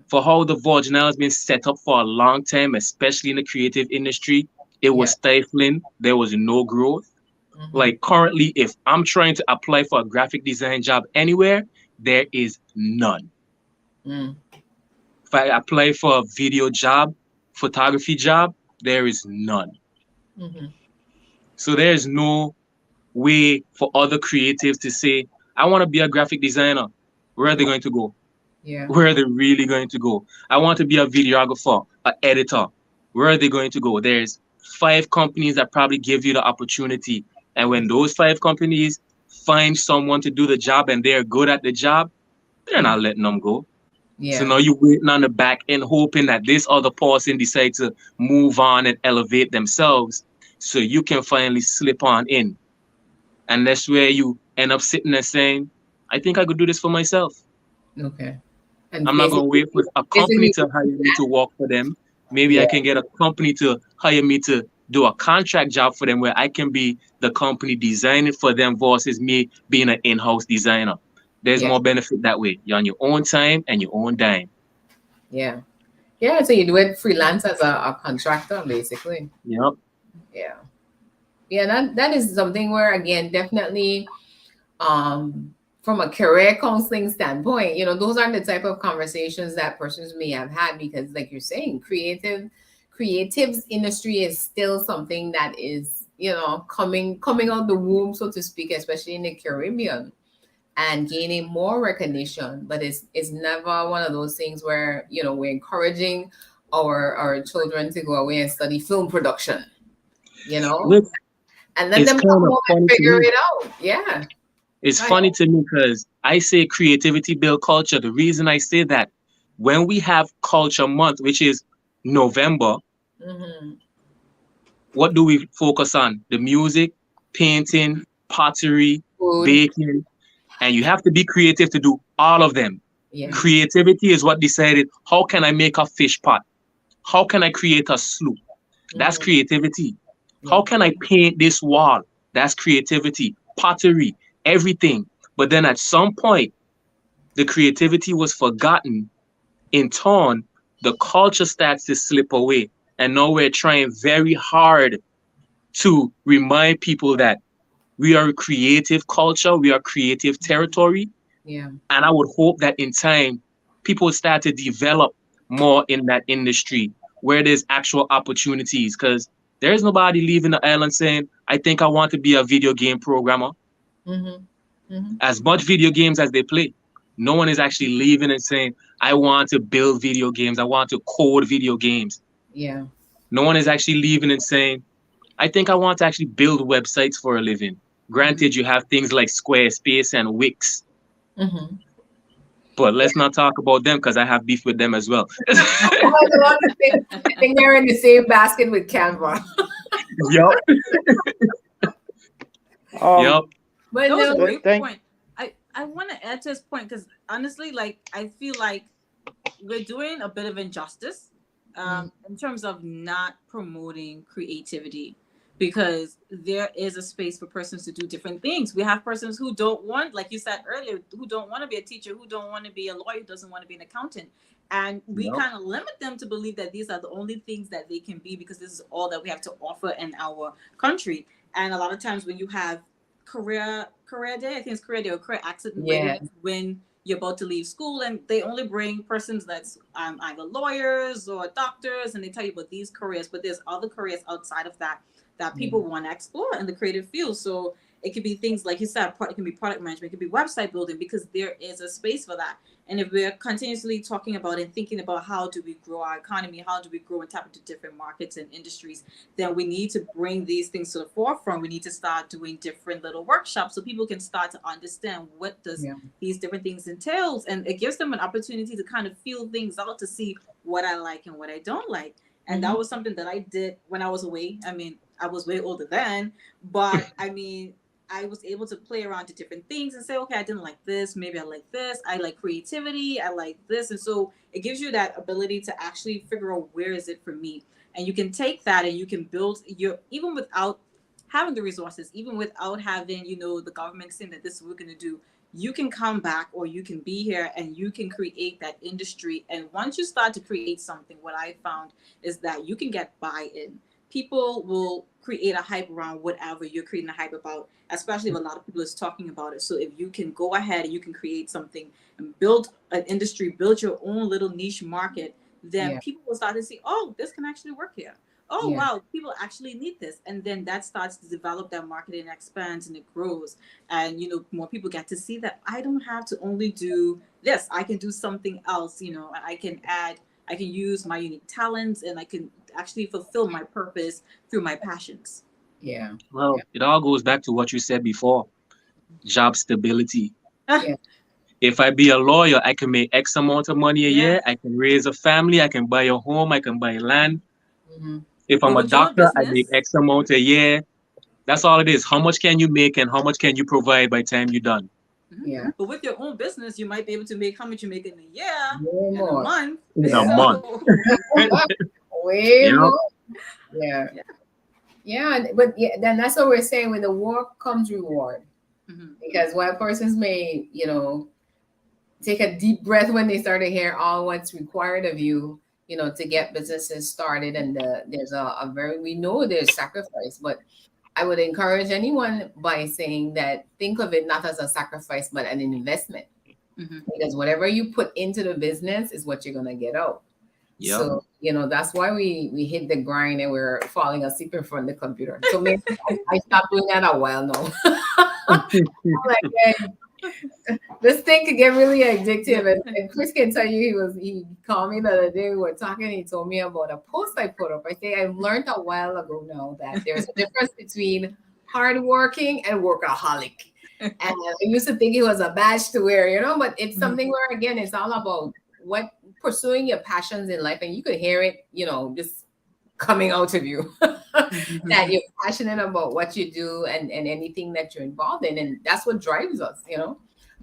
for how the Virgin Islands been set up for a long time, especially in the creative industry, it was stifling. There was no growth. Like currently, if I'm trying to apply for a graphic design job anywhere, there is none. If I apply for a video job, photography job, there is none. So there's no way for other creatives to say, I want to be a graphic designer. Where are they going to go? Yeah. Where are they really going to go? I want to be a videographer, an editor. Where are they going to go? There's 5 companies that probably give you the opportunity. And when those 5 companies find someone to do the job and they're good at the job, they're not letting them go. Yeah. So now you're waiting on the back end, hoping that this other person decides to move on and elevate themselves so you can finally slip on in. And that's where you end up sitting there saying, I think I could do this for myself. Okay. And I'm not going to wait for a company to hire me to work for them. Maybe I can get a company to hire me to do a contract job for them where I can be the company designing for them versus me being an in-house designer. There's more benefit that way. You're on your own time and your own dime. Yeah. Yeah, so you do it freelance as a contractor, basically. Yep. Yeah. Yeah, that is something where, again, definitely from a career counseling standpoint, those are the type of conversations that persons may have had, because like you're saying, creatives industry is still something that is, coming out the womb, so to speak, especially in the Caribbean, and gaining more recognition. But it's never one of those things where, we're encouraging our children to go away and study film production, Look, and let them come home and figure it out. Yeah. It's funny to me because I say creativity build culture. The reason I say that, when we have Culture Month, which is November, what do we focus on? The music, painting, pottery, baking, and you have to be creative to do all of them. Yeah. Creativity is what decided, how can I make a fish pot? How can I create a sloop? That's creativity. How can I paint this wall? That's creativity. Pottery, everything. But then at some point, the creativity was forgotten. In turn, the culture starts to slip away. And now we're trying very hard to remind people that we are a creative culture, we are creative territory. Yeah. And I would hope that in time, people start to develop more in that industry where there's actual opportunities, because there's nobody leaving the island saying, I think I want to be a video game programmer. As much video games as they play, no one is actually leaving and saying, I want to build video games. I want to code video games. Yeah. No one is actually leaving and saying, I think I want to actually build websites for a living. Granted, you have things like Squarespace and Wix. Mm-hmm. But let's not talk about them because I have beef with them as well. I think they're in the same basket with Canva. Yep. Yep. But that was a great point. I want to add to this point because honestly, like I feel like we're doing a bit of injustice in terms of not promoting creativity, because there is a space for persons to do different things. We have persons who don't want, like you said earlier, who don't want to be a teacher, who don't want to be a lawyer, who doesn't want to be an accountant. And we kind of limit them to believe that these are the only things that they can be because this is all that we have to offer in our country. And a lot of times when you have career day, I think it's career day or career accident when you're about to leave school, and they only bring persons that's either lawyers or doctors, and they tell you about these careers, but there's other careers outside of that people want to explore in the creative field. So it could be things like you said, it can be product management, it could be website building, because there is a space for that. And if we're continuously talking about and thinking about how do we grow our economy, how do we grow and tap into different markets and industries, then we need to bring these things to the forefront. We need to start doing different little workshops so people can start to understand what does these different things entails. And it gives them an opportunity to kind of feel things out, to see what I like and what I don't like. And that was something that I did when I was away. I mean, I was way older then, but I mean, I was able to play around to different things and say, okay, I didn't like this. Maybe I like this. I like creativity. I like this. And so it gives you that ability to actually figure out where is it for me. And you can take that and you can build your, even without having the resources, even without having, you know, the government saying that this is what we're going to do, you can come back or you can be here and you can create that industry. And once you start to create something, what I found is that you can get buy-in. People will create a hype around whatever you're creating a hype about, especially if a lot of people is talking about it. So if you can go ahead and you can create something and build an industry, build your own little niche market, then people will start to see, oh, this can actually work here. Oh, wow, people actually need this. And then that starts to develop that market and expands and it grows. And, you know, more people get to see that I don't have to only do this. I can do something else, you know, and I can use my unique talents and I can actually fulfill my purpose through my passions. Yeah. Well, it all goes back to what you said before, job stability. If I be a lawyer, I can make X amount of money a year. I can raise a family. I can buy a home. I can buy land. If I'm a doctor, I make X amount a year. That's all it is. How much can you make and how much can you provide by the time you're done? Yeah. But with your own business, you might be able to make how much you make in a year, in a month. In a month. Way more. Yeah. But then that's what we're saying. When the work comes reward. Because while persons may, you know, take a deep breath when they start to hear all what's required of you, you know, to get businesses started, and there's we know there's sacrifice, but I would encourage anyone by saying that think of it not as a sacrifice, but an investment. Because whatever you put into the business is what you're gonna get out. So, you know, that's why we hit the grind and we're falling asleep in front of the computer. So maybe I stopped doing that a while now. This thing could get really addictive, and Chris can tell you he called me the other day, we were talking, he told me about a post I put up. I say I've learned a while ago now that there's a difference between hardworking and workaholic. And I used to think it was a badge to wear, you know, but it's something where, again, it's all about pursuing your passions in life, and you could hear it, you know, just coming out of you that you're passionate about what you do and anything that you're involved in, and that's what drives us, you know.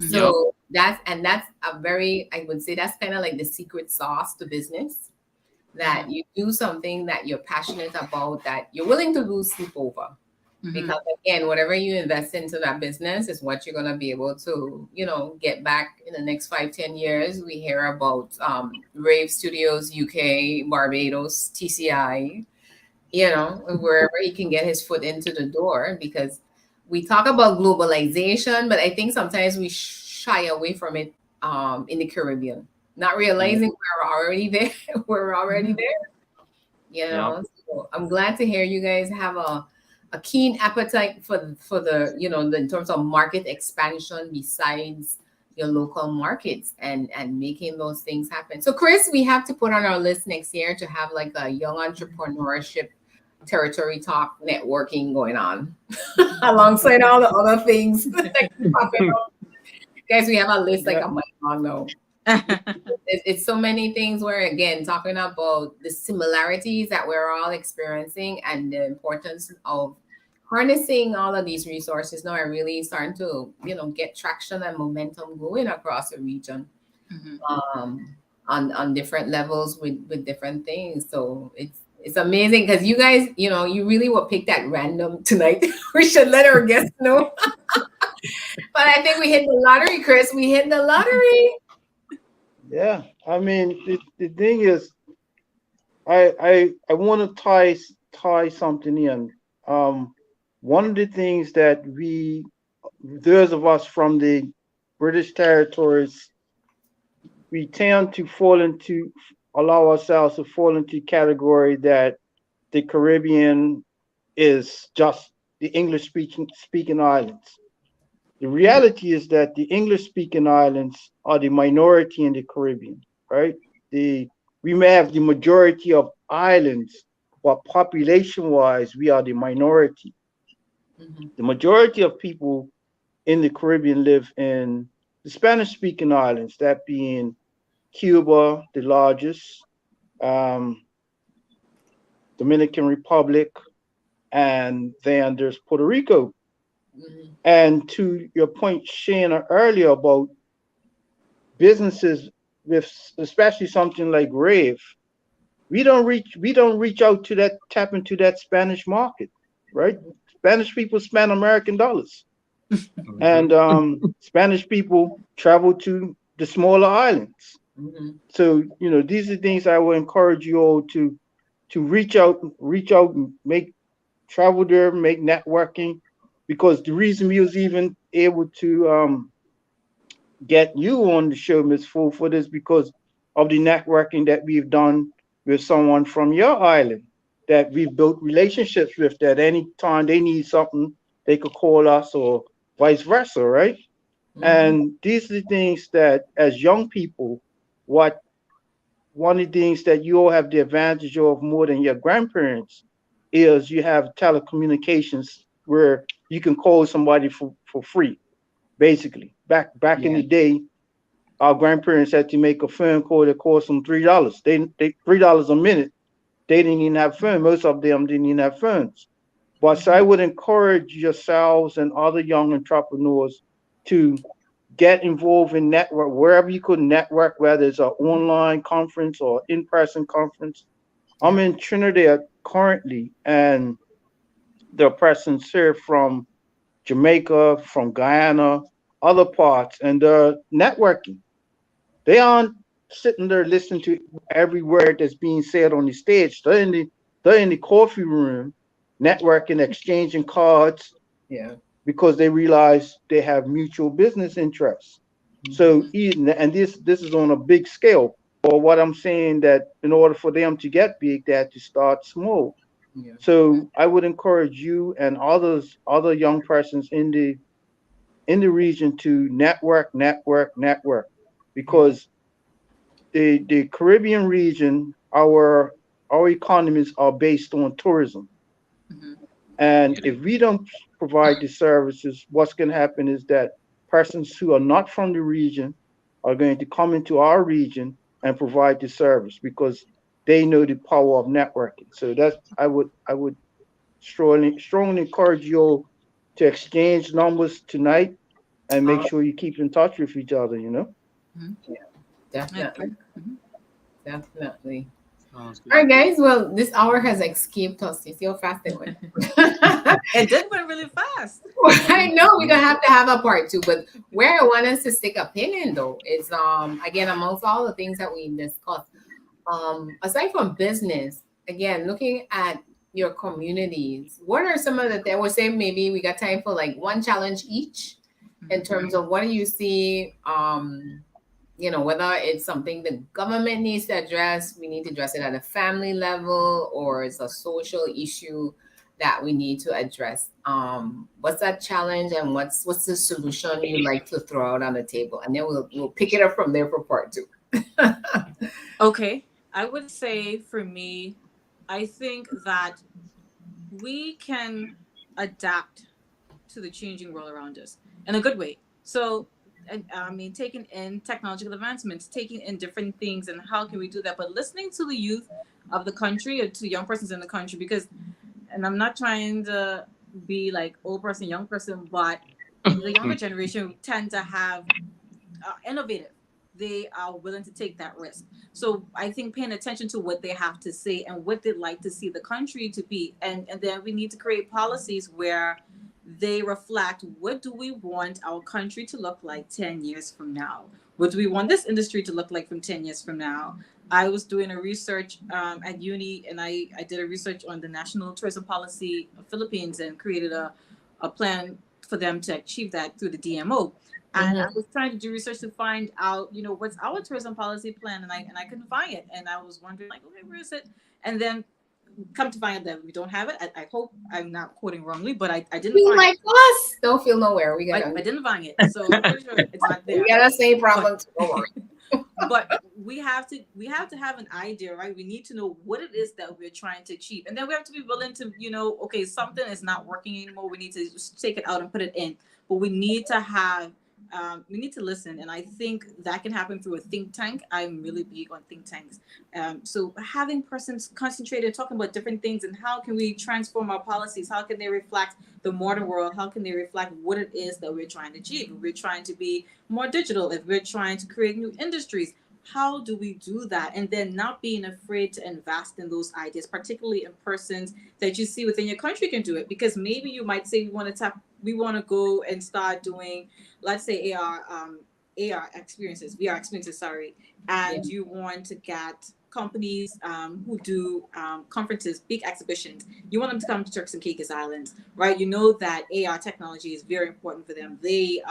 So that's a very, I would say that's kind of like the secret sauce to business, that you do something that you're passionate about, that you're willing to lose sleep over. Because again, whatever you invest into that business is what you're going to be able to, you know, get back in the next 5-10 years. We hear about Rave Studios, UK, Barbados, TCI, you know, wherever he can get his foot into the door, because we talk about globalization, but I think sometimes we shy away from it in the Caribbean, not realizing we're already there, you know. So I'm glad to hear you guys have a keen appetite for the, you know, in terms of market expansion, besides, your local markets and making those things happen. So Chris, we have to put on our list next year to have like a young entrepreneurship territory talk networking going on alongside all the other things that keep popping up. Guys, we have a list like a month long now. It's so many things where, again, talking about the similarities that we're all experiencing and the importance of harnessing all of these resources now are really starting to, get traction and momentum going across the region, on different levels with different things. So it's amazing because you guys, you really were picked at random tonight. We should let our guests know. But I think we hit the lottery, Chris. We hit the lottery. Yeah, I mean, the thing is, I want to tie something in. One of the things that those of us from the British territories, we tend to allow ourselves to fall into the category that the Caribbean is just the English speaking islands. The reality is that the English-speaking islands are the minority in the Caribbean, right? We may have the majority of islands, but population-wise, we are the minority. Mm-hmm. The majority of people in the Caribbean live in the Spanish-speaking islands, that being Cuba, the largest, Dominican Republic, and then there's Puerto Rico. Mm-hmm. And to your point, Shaina, earlier about businesses with especially something like Rave, we don't reach out to tap into that Spanish market, right? Spanish people spend American dollars. Mm-hmm. And Spanish people travel to the smaller islands. Mm-hmm. So, these are things I will encourage you all to reach out and travel there, make networking. Because the reason we was even able to get you on the show, Ms. Fulford, is because of the networking that we've done with someone from your island that we've built relationships with, that any time they need something, they could call us or vice versa, right? Mm-hmm. And these are the things that, as young people, one of the things that you all have the advantage of more than your grandparents is you have telecommunications where you can call somebody for free, basically. Back in the day, our grandparents had to make a phone call that cost them $3. They $3 a minute. They didn't even have phones. Most of them didn't even have phones. But so I would encourage yourselves and other young entrepreneurs to get involved in network wherever you could network, whether it's an online conference or in-person conference. I'm in Trinidad currently, and the persons here from Jamaica, from Guyana, other parts, and they're networking. They aren't sitting there listening to every word that's being said on the stage. They're in the coffee room, networking, exchanging cards. Yeah. Because they realize they have mutual business interests. Mm-hmm. So, and this is on a big scale. But what I'm saying, that in order for them to get big, they have to start small. Yeah. So I would encourage you and other young persons in the region to network, because the Caribbean region, our economies are based on tourism. Mm-hmm. And if we don't provide the services, what's going to happen is that persons who are not from the region are going to come into our region and provide the service because they know the power of networking. So I would strongly encourage you all to exchange numbers tonight and make sure you keep in touch with each other, Mm-hmm. Yeah, definitely. Mm-hmm. Definitely. All right, guys. Well, this hour has escaped us. You see how fast it went. It did went really fast. I know we're gonna have to have a part 2, but where I want us to stick a pin in though is again, amongst all the things that we discussed, aside from business, again, looking at your communities, what are some of the, I would say maybe we got time for like one challenge each in terms of what do you see, whether it's something the government needs to address, we need to address it at a family level, or it's a social issue that we need to address. What's that challenge, and what's the solution you like to throw out on the table? And then we'll pick it up from there for part 2. Okay. I would say for me, I think that we can adapt to the changing world around us in a good way. So, taking in technological advancements, taking in different things, and how can we do that? But listening to the youth of the country, or to young persons in the country, because, and I'm not trying to be like old person, young person, but the younger generation tend to have innovative. They are willing to take that risk. So I think paying attention to what they have to say and what they'd like to see the country to be. And then we need to create policies where they reflect, what do we want our country to look like 10 years from now? What do we want this industry to look like from 10 years from now? I was doing a research at uni, and I did a research on the national tourism policy of Philippines and created a plan for them to achieve that through the DMO. And I was trying to do research to find out, what's our tourism policy plan, and I couldn't find it. And I was wondering, like, okay, where is it? And then come to find out that we don't have it. I hope I'm not quoting wrongly, but I didn't find like it. Us. Don't feel nowhere. I didn't find it, so I'm pretty sure it's not there. We got the same problem. Don't worry. But we have to have an idea, right? We need to know what it is that we're trying to achieve, and then we have to be willing to, okay, something is not working anymore. We need to just take it out and put it in. But we need to have. We need to listen, and I think that can happen through a think tank. I'm really big on think tanks. So having persons concentrated talking about different things, and how can we transform our policies? How can they reflect the modern world? How can they reflect what it is that we're trying to achieve? If we're trying to be more digital, if we're trying to create new industries, how do we do that? And then not being afraid to invest in those ideas, particularly in persons that you see within your country can do it. Because maybe you might say we want to go and start doing, let's say, AR experiences, VR experiences, and you want to get companies who do conferences, big exhibitions. You want them to come to Turks and Caicos Islands, right? You know that AR technology is very important for them. They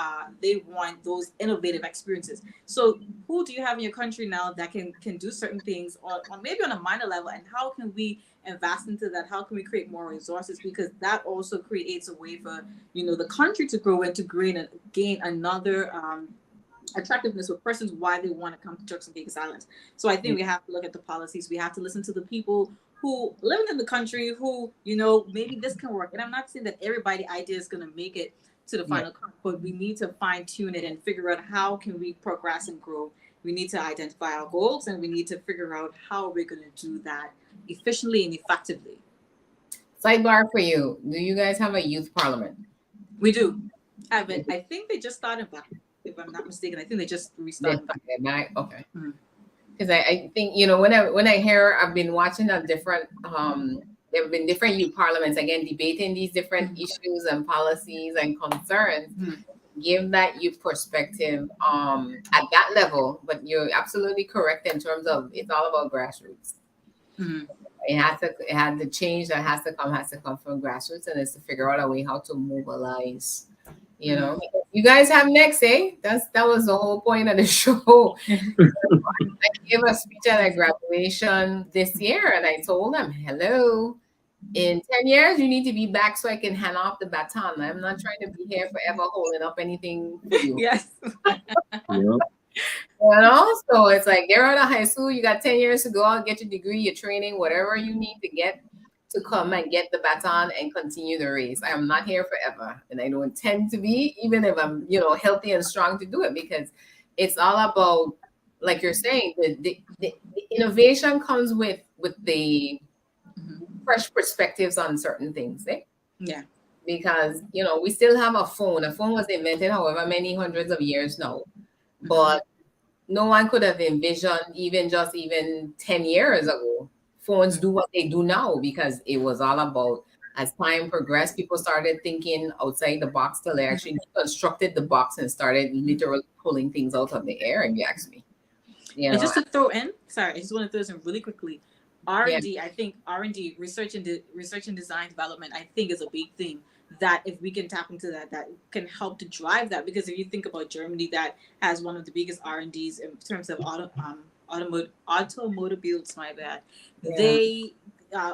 want those innovative experiences. So who do you have in your country now that can do certain things, or maybe on a minor level, and how can we invest into that? How can we create more resources? Because that also creates a way for the country to grow and to gain another attractiveness with persons why they want to come to Turks and Caicos Islands. So I think we have to look at the policies. We have to listen to the people who live in the country who maybe this can work. And I'm not saying that everybody's idea is going to make it to the final cut, but we need to fine tune it and figure out how can we progress and grow. We need to identify our goals, and we need to figure out how we're going to do that efficiently and effectively. Sidebar for you. Do you guys have a youth parliament? We do have it. I think they just started back, if I'm not mistaken. I think they just restarted back. Okay. Because I think, when I hear, I've been watching a different, there have been different youth parliaments, again, debating these different issues and policies and concerns. Give that youth perspective at that level. But you're absolutely correct in terms of it's all about grassroots. It had the change that has to come from grassroots, and it's to figure out a way how to mobilize. You guys have next, eh? That was the whole point of the show. I gave a speech at a graduation this year, and I told them, hello, in 10 years, you need to be back so I can hand off the baton. I'm not trying to be here forever holding up anything for you. Yes. So it's like, you're out of high school, you got 10 years to go out, get your degree, your training, whatever you need to get to come and get the baton and continue the race. I am not here forever, and I don't intend to be, even if I'm, healthy and strong to do it, because it's all about, like you're saying, the innovation comes with the fresh perspectives on certain things, eh? Yeah. Because, we still have a phone. A phone was invented however many hundreds of years now, but no one could have envisioned even 10 years ago phones do what they do now, because it was all about, as time progressed, people started thinking outside the box till they actually constructed the box and started literally pulling things out of the air, if you ask me. And just to throw in, I just want to throw this in really quickly. R&D, I think R&D, research and design development, I think is a big thing. That if we can tap into that can help to drive that. Because if you think about Germany, that has one of the biggest R&Ds in terms of automobiles, my bad.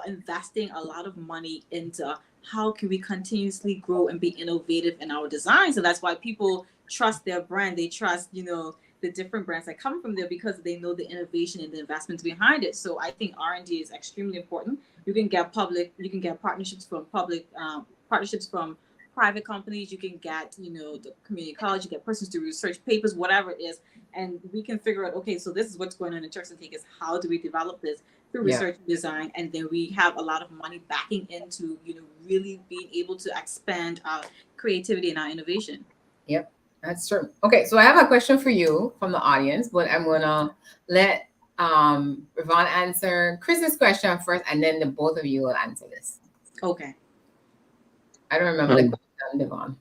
investing a lot of money into how can we continuously grow and be innovative in our designs. And that's why people trust their brand. They trust, the different brands that come from there because they know the innovation and the investments behind it. So I think R&D is extremely important. You can get partnerships from partnerships from private companies. You can get, the community college, you get persons to research papers, whatever it is. And we can figure out, okay, so this is what's going on in Turks and Caicos. How do we develop this through research and design? And then we have a lot of money backing into, really being able to expand our creativity and our innovation. Yep, that's true. Okay, so I have a question for you from the audience, but I'm gonna let Yvonne answer Chris's question first, and then the both of you will answer this. Okay. I don't remember the question, Devon.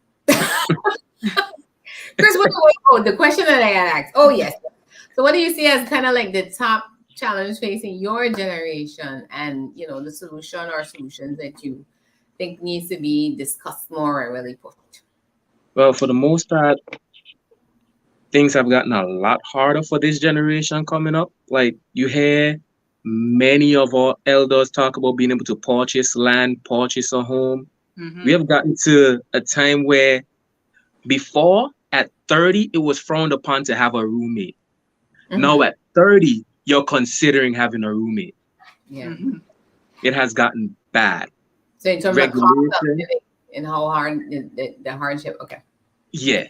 Chris, the question that I had asked. Oh, yes. So what do you see as kind of like the top challenge facing your generation and, the solution or solutions that you think needs to be discussed more and really pushed? Well, for the most part, things have gotten a lot harder for this generation coming up. Like you hear many of our elders talk about being able to purchase land, purchase a home. Mm-hmm. We have gotten to a time where before at 30, it was frowned upon to have a roommate. Mm-hmm. Now at 30, you're considering having a roommate. Yeah. Mm-hmm. It has gotten bad. So in terms of cost of living and how hard the hardship, okay. Yeah.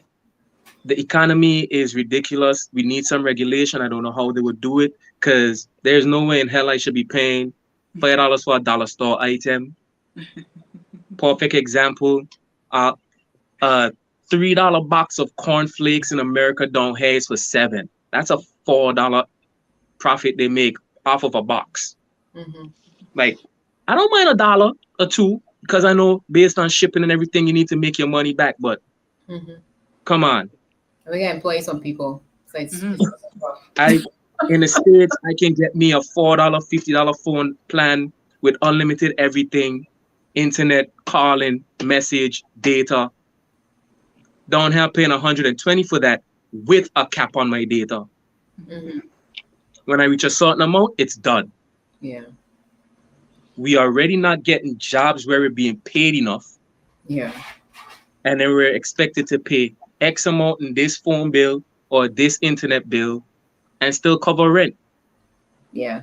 The economy is ridiculous. We need some regulation. I don't know how they would do it because there's no way in hell I should be paying $5 for a dollar store item. Perfect example, a $3 box of cornflakes in America down here is for $7. That's a $4 profit they make off of a box. Mm-hmm. Like, I don't mind $1 or $2 because I know based on shipping and everything, you need to make your money back. But come on. We gotta employ some people. So it's in the States, I can get me a $4, $50 phone plan with unlimited everything. Internet, calling, message, data. Down here paying $120 for that with a cap on my data. Mm-hmm. When I reach a certain amount, it's done. Yeah. We are already not getting jobs where we're being paid enough. Yeah. And then we're expected to pay X amount in this phone bill or this internet bill and still cover rent. Yeah.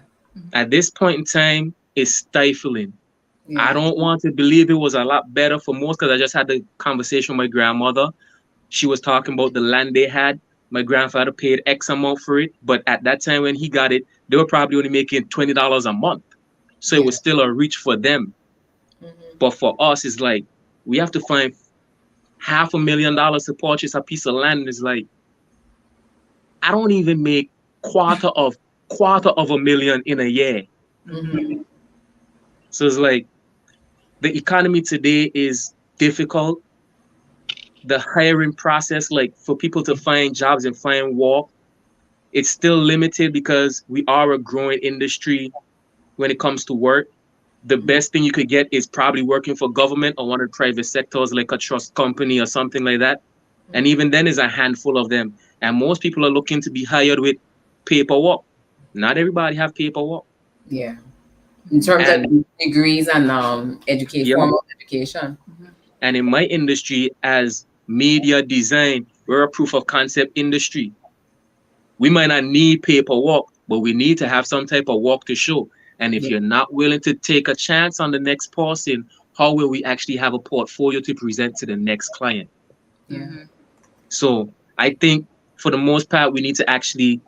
At this point in time, it's stifling. Yeah. I don't want to believe it was a lot better for most because I just had the conversation with my grandmother. She was talking about the land they had. My grandfather paid X amount for it. But at that time when he got it, they were probably only making $20 a month. So it was still a reach for them. Mm-hmm. But for us, it's like, we have to find $500,000 to purchase a piece of land. It's like, I don't even make quarter of $1 in a year. Mm-hmm. So it's like, the economy today is difficult. The hiring process, like for people to find jobs and find work, it's still limited because we are a growing industry when it comes to work. The best thing you could get is probably working for government or one of the private sectors like a trust company or something like that. And even then is a handful of them. And most people are looking to be hired with paperwork. Not everybody have paperwork. Yeah. In terms of degrees and education, formal education. And in my industry, as media design, we're a proof of concept industry. We might not need paperwork, but we need to have some type of work to show. And if you're not willing to take a chance on the next person, how will we actually have a portfolio to present to the next client? Yeah. So I think for the most part, we need to actually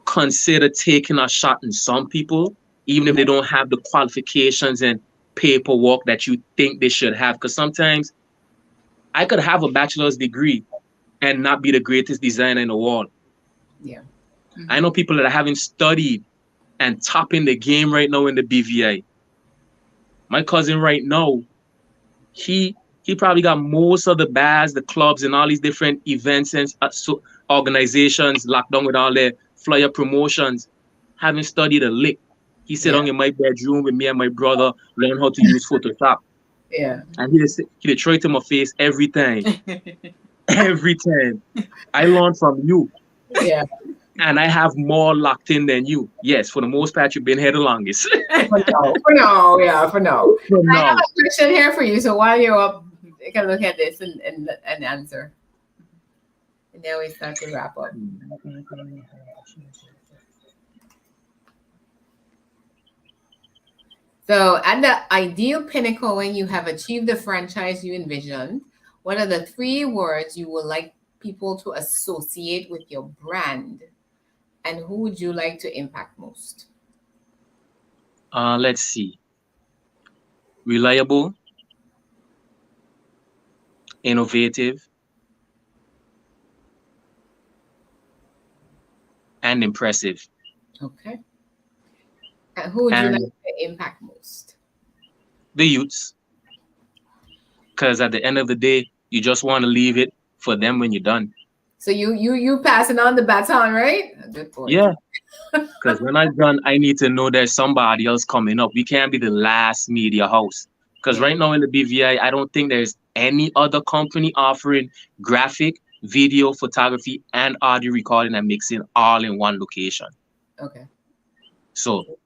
consider taking a shot in some people, even if they don't have the qualifications and paperwork that you think they should have. Because sometimes I could have a bachelor's degree and not be the greatest designer in the world. Yeah. I know people that haven't studied and topping the game right now in the BVI. My cousin right now, he probably got most of the bars, the clubs, and all these different events and organizations locked down with all their flyer promotions, haven't studied a lick. He sat down in my bedroom with me and my brother, learn how to use Photoshop. Yeah. And he throw it to my face every time. Every time. I learned from you. Yeah. And I have more locked in than you. Yes, for the most part, you've been here the longest. For now. For I now. have a question here for you. So while you're up, you can look at this and answer. And then we start to wrap up. So at the ideal pinnacle, when you have achieved the franchise you envisioned, what are the 3 words you would like people to associate with your brand? And who would you like to impact most? Let's see. Reliable, innovative, and impressive. Okay. And who would you like to impact most? The youths. Because at the end of the day, you just want to leave it for them when you're done. So you passing on the baton, right? Good point. Yeah. Because when I'm done, I need to know there's somebody else coming up. We can't be the last media house. Because right now in the BVI, I don't think there's any other company offering graphic, video, photography, and audio recording and mixing all in one location. Okay. So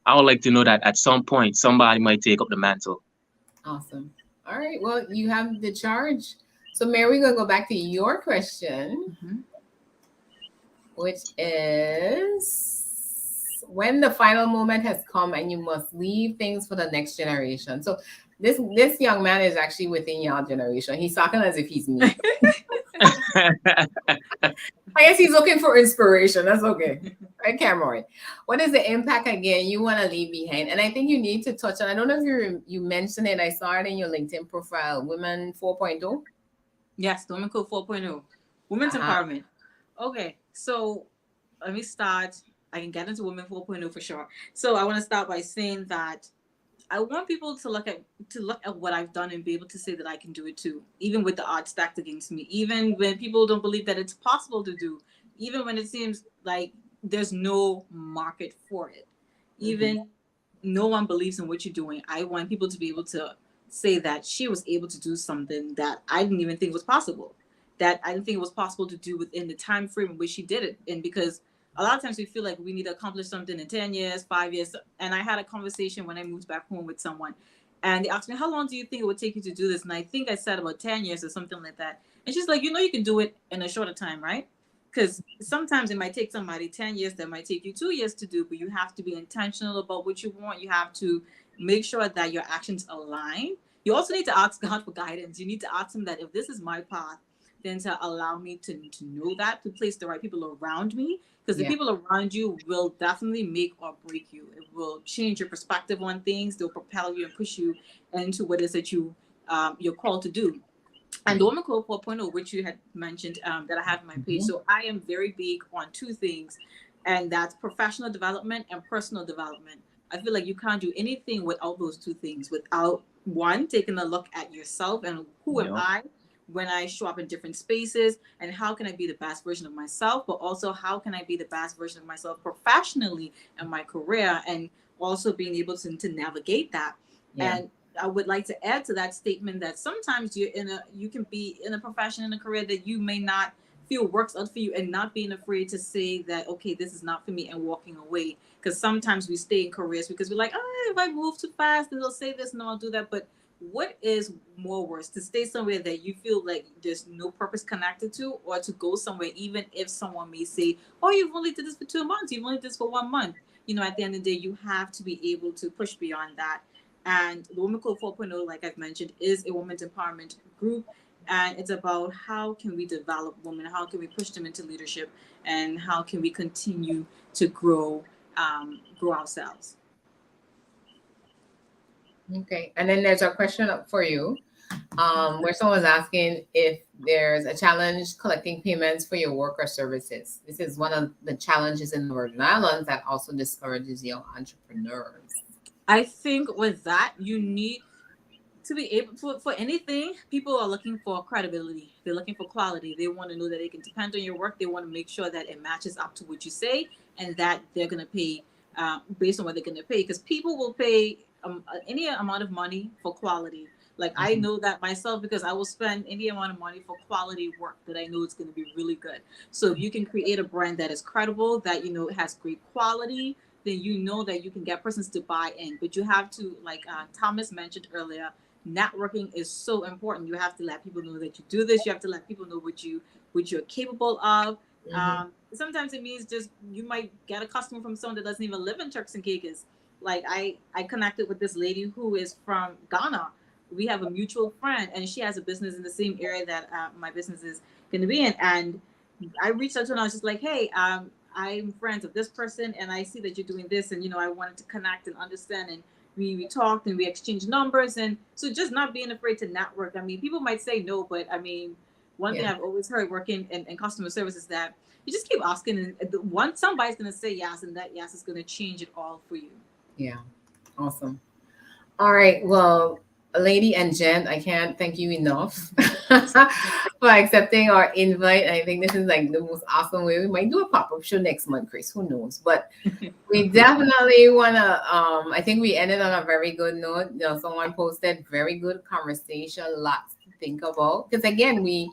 I would like to know that at some point, somebody might take up the mantle. Awesome. All right. Well, you have the charge. So Mary, we're going to go back to your question, which is, when the final moment has come and you must leave things for the next generation. So this young man is actually within your generation. He's talking as if he's me. I guess he's looking for inspiration. That's okay. Right, Cameron? What is the impact, again, you want to leave behind? And I think you need to touch on, I don't know if you mentioned it, I saw it in your LinkedIn profile, Women 4.0. Yes, the Women Code 4.0. Women's empowerment. Okay, so let me start. I can get into Women 4.0 for sure. So I want to start by saying that I want people to look at what I've done and be able to say that I can do it too, even with the odds stacked against me, even when people don't believe that it's possible to do, even when it seems like there's no market for it, even no one believes in what you're doing. I want people to be able to say that she was able to do something that I didn't even think was possible, that I didn't think it was possible to do within the time frame in which she did it. And because a lot of times we feel like we need to accomplish something in 10 years, 5 years. And I had a conversation when I moved back home with someone, and they asked me, how long do you think it would take you to do this? And I think I said about 10 years or something like that. And she's like, you can do it in a shorter time, right? Because sometimes it might take somebody 10 years, that might take you 2 years to do, but you have to be intentional about what you want. You have to make sure that your actions align. You also need to ask God for guidance. You need to ask him that if this is my path, then to allow me to know that, to place the right people around me, because the people around you will definitely make or break you. It will change your perspective on things. They'll propel you and push you into what it is that you're called to do. And the Woman Code 4.0, which you had mentioned, that I have in my page. So I am very big on 2 things, and that's professional development and personal development. I feel like you can't do anything without those 2 things, without one, taking a look at yourself and who am I when I show up in different spaces, and how can I be the best version of myself, but also how can I be the best version of myself professionally in my career, and also being able to navigate that. And I would like to add to that statement that sometimes you can be in a profession, in a career that you may not feel works out for you, and not being afraid to say that, okay, this is not for me, and walking away. Because sometimes we stay in careers because we're like, if I move too fast, then they'll say this and I'll do that. But what is more worse, to stay somewhere that you feel like there's no purpose connected to, or to go somewhere even if someone may say, oh, you've only did this for 2 months, you've only did this for 1 month. At the end of the day, you have to be able to push beyond that. And the Women Code 4.0, like I've mentioned, is a women's empowerment group. And it's about how can we develop women, how can we push them into leadership, and how can we continue to grow ourselves. Okay, and then there's a question up for you, where someone's asking if there's a challenge collecting payments for your work or services. This is one of the challenges in the Virgin Islands that also discourages young entrepreneurs. I think with that, you need to be able to, for anything, people are looking for credibility. They're looking for quality. They want to know that they can depend on your work. They want to make sure that it matches up to what you say, and that they're going to pay based on what they're going to pay. Because people will pay any amount of money for quality. Like I know that myself because I will spend any amount of money for quality work that I know it's going to be really good. So if you can create a brand that is credible, that you know has great quality, then you know that you can get persons to buy in. But you have to, like Thomas mentioned earlier, networking is so important. You have to let people know that you do this. You have to let people know what you're capable of. Sometimes it means just you might get a customer from someone that doesn't even live in Turks and Caicos. Like I connected with this lady who is from Ghana. We have a mutual friend, and she has a business in the same area that my business is going to be in. And I reached out to her, and I was just like, hey, I'm friends with this person, and I see that you're doing this, and, you know, I wanted to connect and understand. And we talked, and we exchanged numbers. And so just not being afraid to network. I mean, people might say no, but I mean, one thing I've always heard working in customer service is that you just keep asking, and somebody's going to say yes, and that yes is going to change it all for you. Yeah. Awesome. All right. Well, lady and gent, I can't thank you enough for accepting our invite. I think this is like the most awesome way. We might do a pop-up show next month, Chris. Who knows? But we definitely want to, I think we ended on a very good note. You know, someone posted very good conversation, lots to think about. Because again, we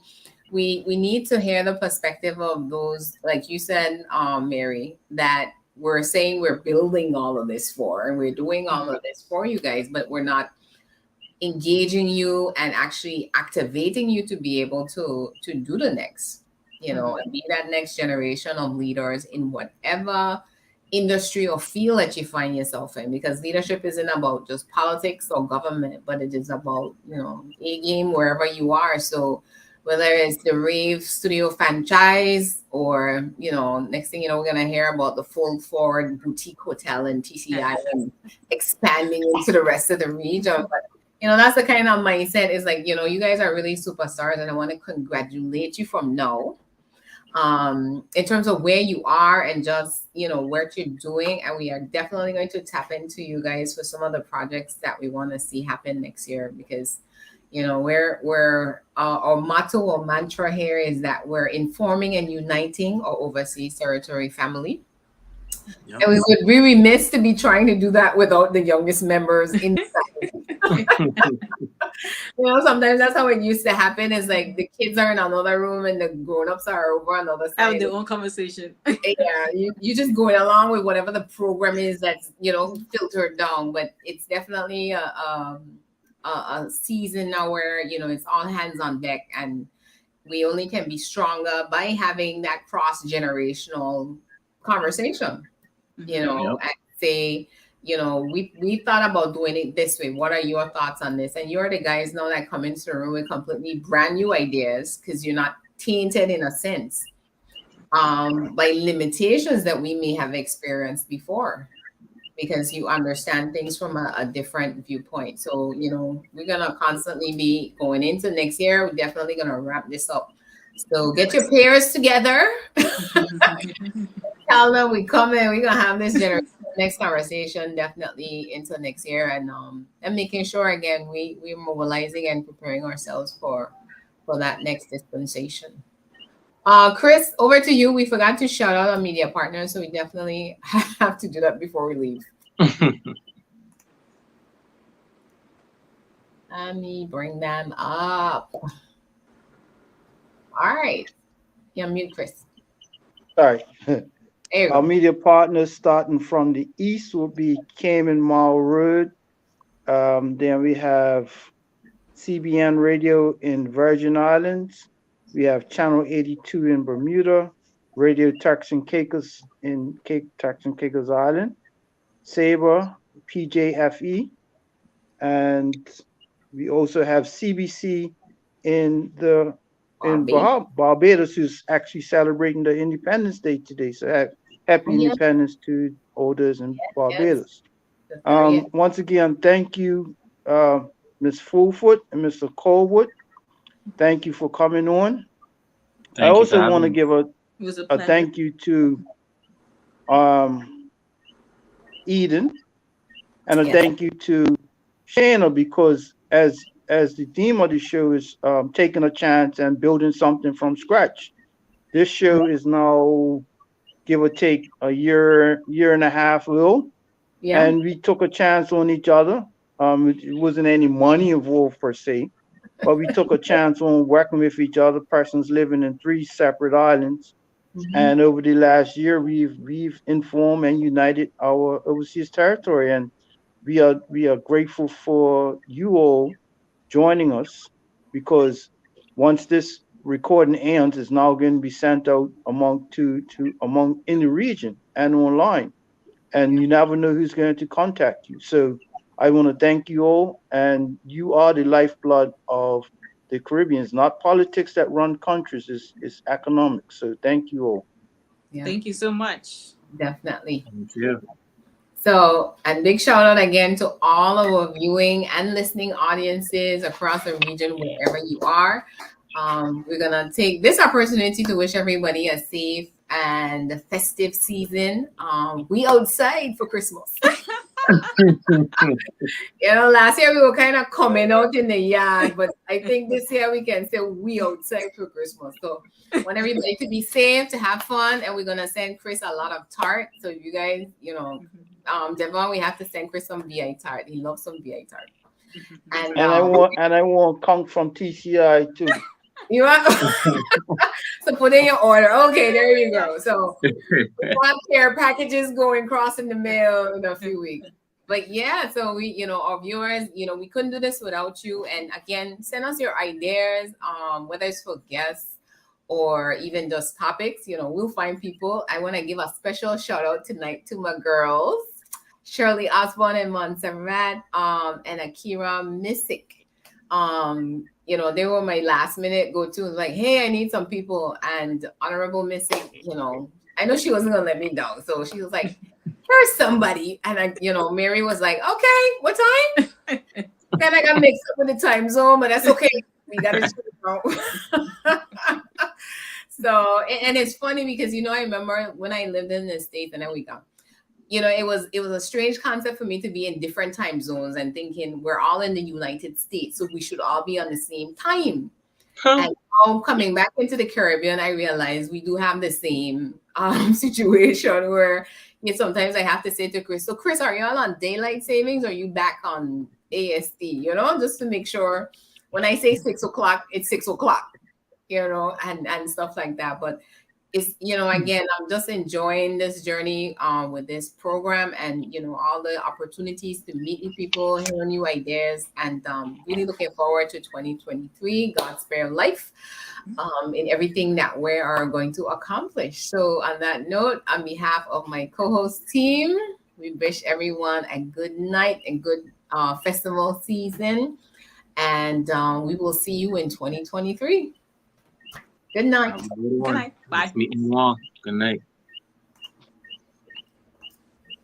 need to hear the perspective of those, like you said, Mary, that we're saying we're building all of this for, and we're doing all of this for you guys, but we're not engaging you and actually activating you to be able to do the next, you know, and be that next generation of leaders in whatever industry or field that you find yourself in, because leadership isn't about just politics or government, but it is about, you know, a game wherever you are. So whether it's the Rave Studio franchise or, you know, next thing you know, we're going to hear about the Fulford boutique hotel in TCI and expanding into the rest of the region. But you know, that's the kind of mindset is like, you know, you guys are really superstars, and I want to congratulate you from now in terms of where you are and just, you know, what you're doing. And we are definitely going to tap into you guys for some of the projects that we want to see happen next year, because, you know, we're our motto or mantra here is that we're informing and uniting our overseas territory family. Yep. And we would be remiss to be trying to do that without the youngest members inside. You know, sometimes that's how it used to happen. Is like the kids are in another room and the grown-ups are over on the other side. Having their own conversation. Yeah, you just going along with whatever the program is that's, you know, filtered down. But it's definitely a season now where, you know, it's all hands on deck, and we only can be stronger by having that cross-generational conversation, you know, and say, you know, we thought about doing it this way. What are your thoughts on this? And you're the guys now that come into the room with completely brand new ideas, because you're not tainted in a sense by limitations that we may have experienced before, because you understand things from a different viewpoint. So, you know, we're going to constantly be going into next year. We're definitely going to wrap this up. So get your pairs together. Tell them we come in. We're gonna have this next conversation definitely into next year, and making sure again we're mobilizing and preparing ourselves for that next dispensation. Chris, over to you. We forgot to shout out our media partners, so we definitely have to do that before we leave. Let me bring them up. All right. You're mute, Chris. Sorry. Our media partners starting from the east will be Cayman Marl Road. Then we have CBN Radio in Virgin Islands. We have Channel 82 in Bermuda, Radio Turks and Caicos in Turks and Caicos Island, Saba, PJFE, and we also have CBC in Barbados, who's actually celebrating the Independence Day today. So happy Independence to elders in Barbados. Once again, thank you, Ms. Fulford and Mr. Callwood. Thank you for coming on. I also want to give a thank you to Eden, and a thank you to Shaina, because as the theme of the show is taking a chance and building something from scratch. This show is now, give or take, a year and a half old. Yeah. And we took a chance on each other. It wasn't any money involved per se, but we took a chance on working with each other, persons living in 3 separate islands. And over the last year, we've informed and united our overseas territory, and we are grateful for you all joining us, because once this recording ends, it's now going to be sent out among among in the region and online, and you never know who's going to contact you. So I want to thank you all, and you are the lifeblood of the Caribbean. It's not politics that run countries, it's economics. So thank you all. Yeah. Thank you so much. Definitely. Thank you. So, and big shout out again to all of our viewing and listening audiences across the region, wherever you are. We're gonna take this opportunity to wish everybody a safe and festive season. We outside for Christmas. Last year we were kind of coming out in the yard, but I think this year we can say we outside for Christmas. So I want everybody to be safe, to have fun, and we're gonna send Chris a lot of tart. So you guys, DeVaughn, we have to send Chris some VI tart. He loves some VI tart. And I want come from TCI too. You want so put in your order. Okay, there you go. So we want care packages going crossing the mail in a few weeks. But yeah, so we, our viewers, we couldn't do this without you. And again, send us your ideas, whether it's for guests or even just topics. We'll find people. I want to give a special shout out tonight to my girls, Shirley Osborne and Montserrat, and Akira Missick. They were my last minute go-to. Like, hey, I need some people. And Honorable Missick, I know she wasn't gonna let me down. So she was like, here's somebody. And Mary was like, okay, what time? Then I got mixed up with the time zone, but that's okay. We gotta chill out. So, and it's funny because I remember when I lived in the States, and then we got. It was a strange concept for me to be in different time zones and thinking we're all in the United States, so we should all be on the same time. And now coming back into the Caribbean, I realized we do have the same situation where sometimes I have to say to Chris, so Chris, are you all on daylight savings or are you back on AST? Just to make sure when I say 6 o'clock, it's 6 o'clock, and stuff like that. But it's, again, I'm just enjoying this journey with this program and, all the opportunities to meet new people, hear new ideas, and really looking forward to 2023, God's spare life, in everything that we are going to accomplish. So on that note, on behalf of my co-host team, we wish everyone a good night and good festival season. And we will see you in 2023. Good night. Good night. Bye. Meeting you all. Good night.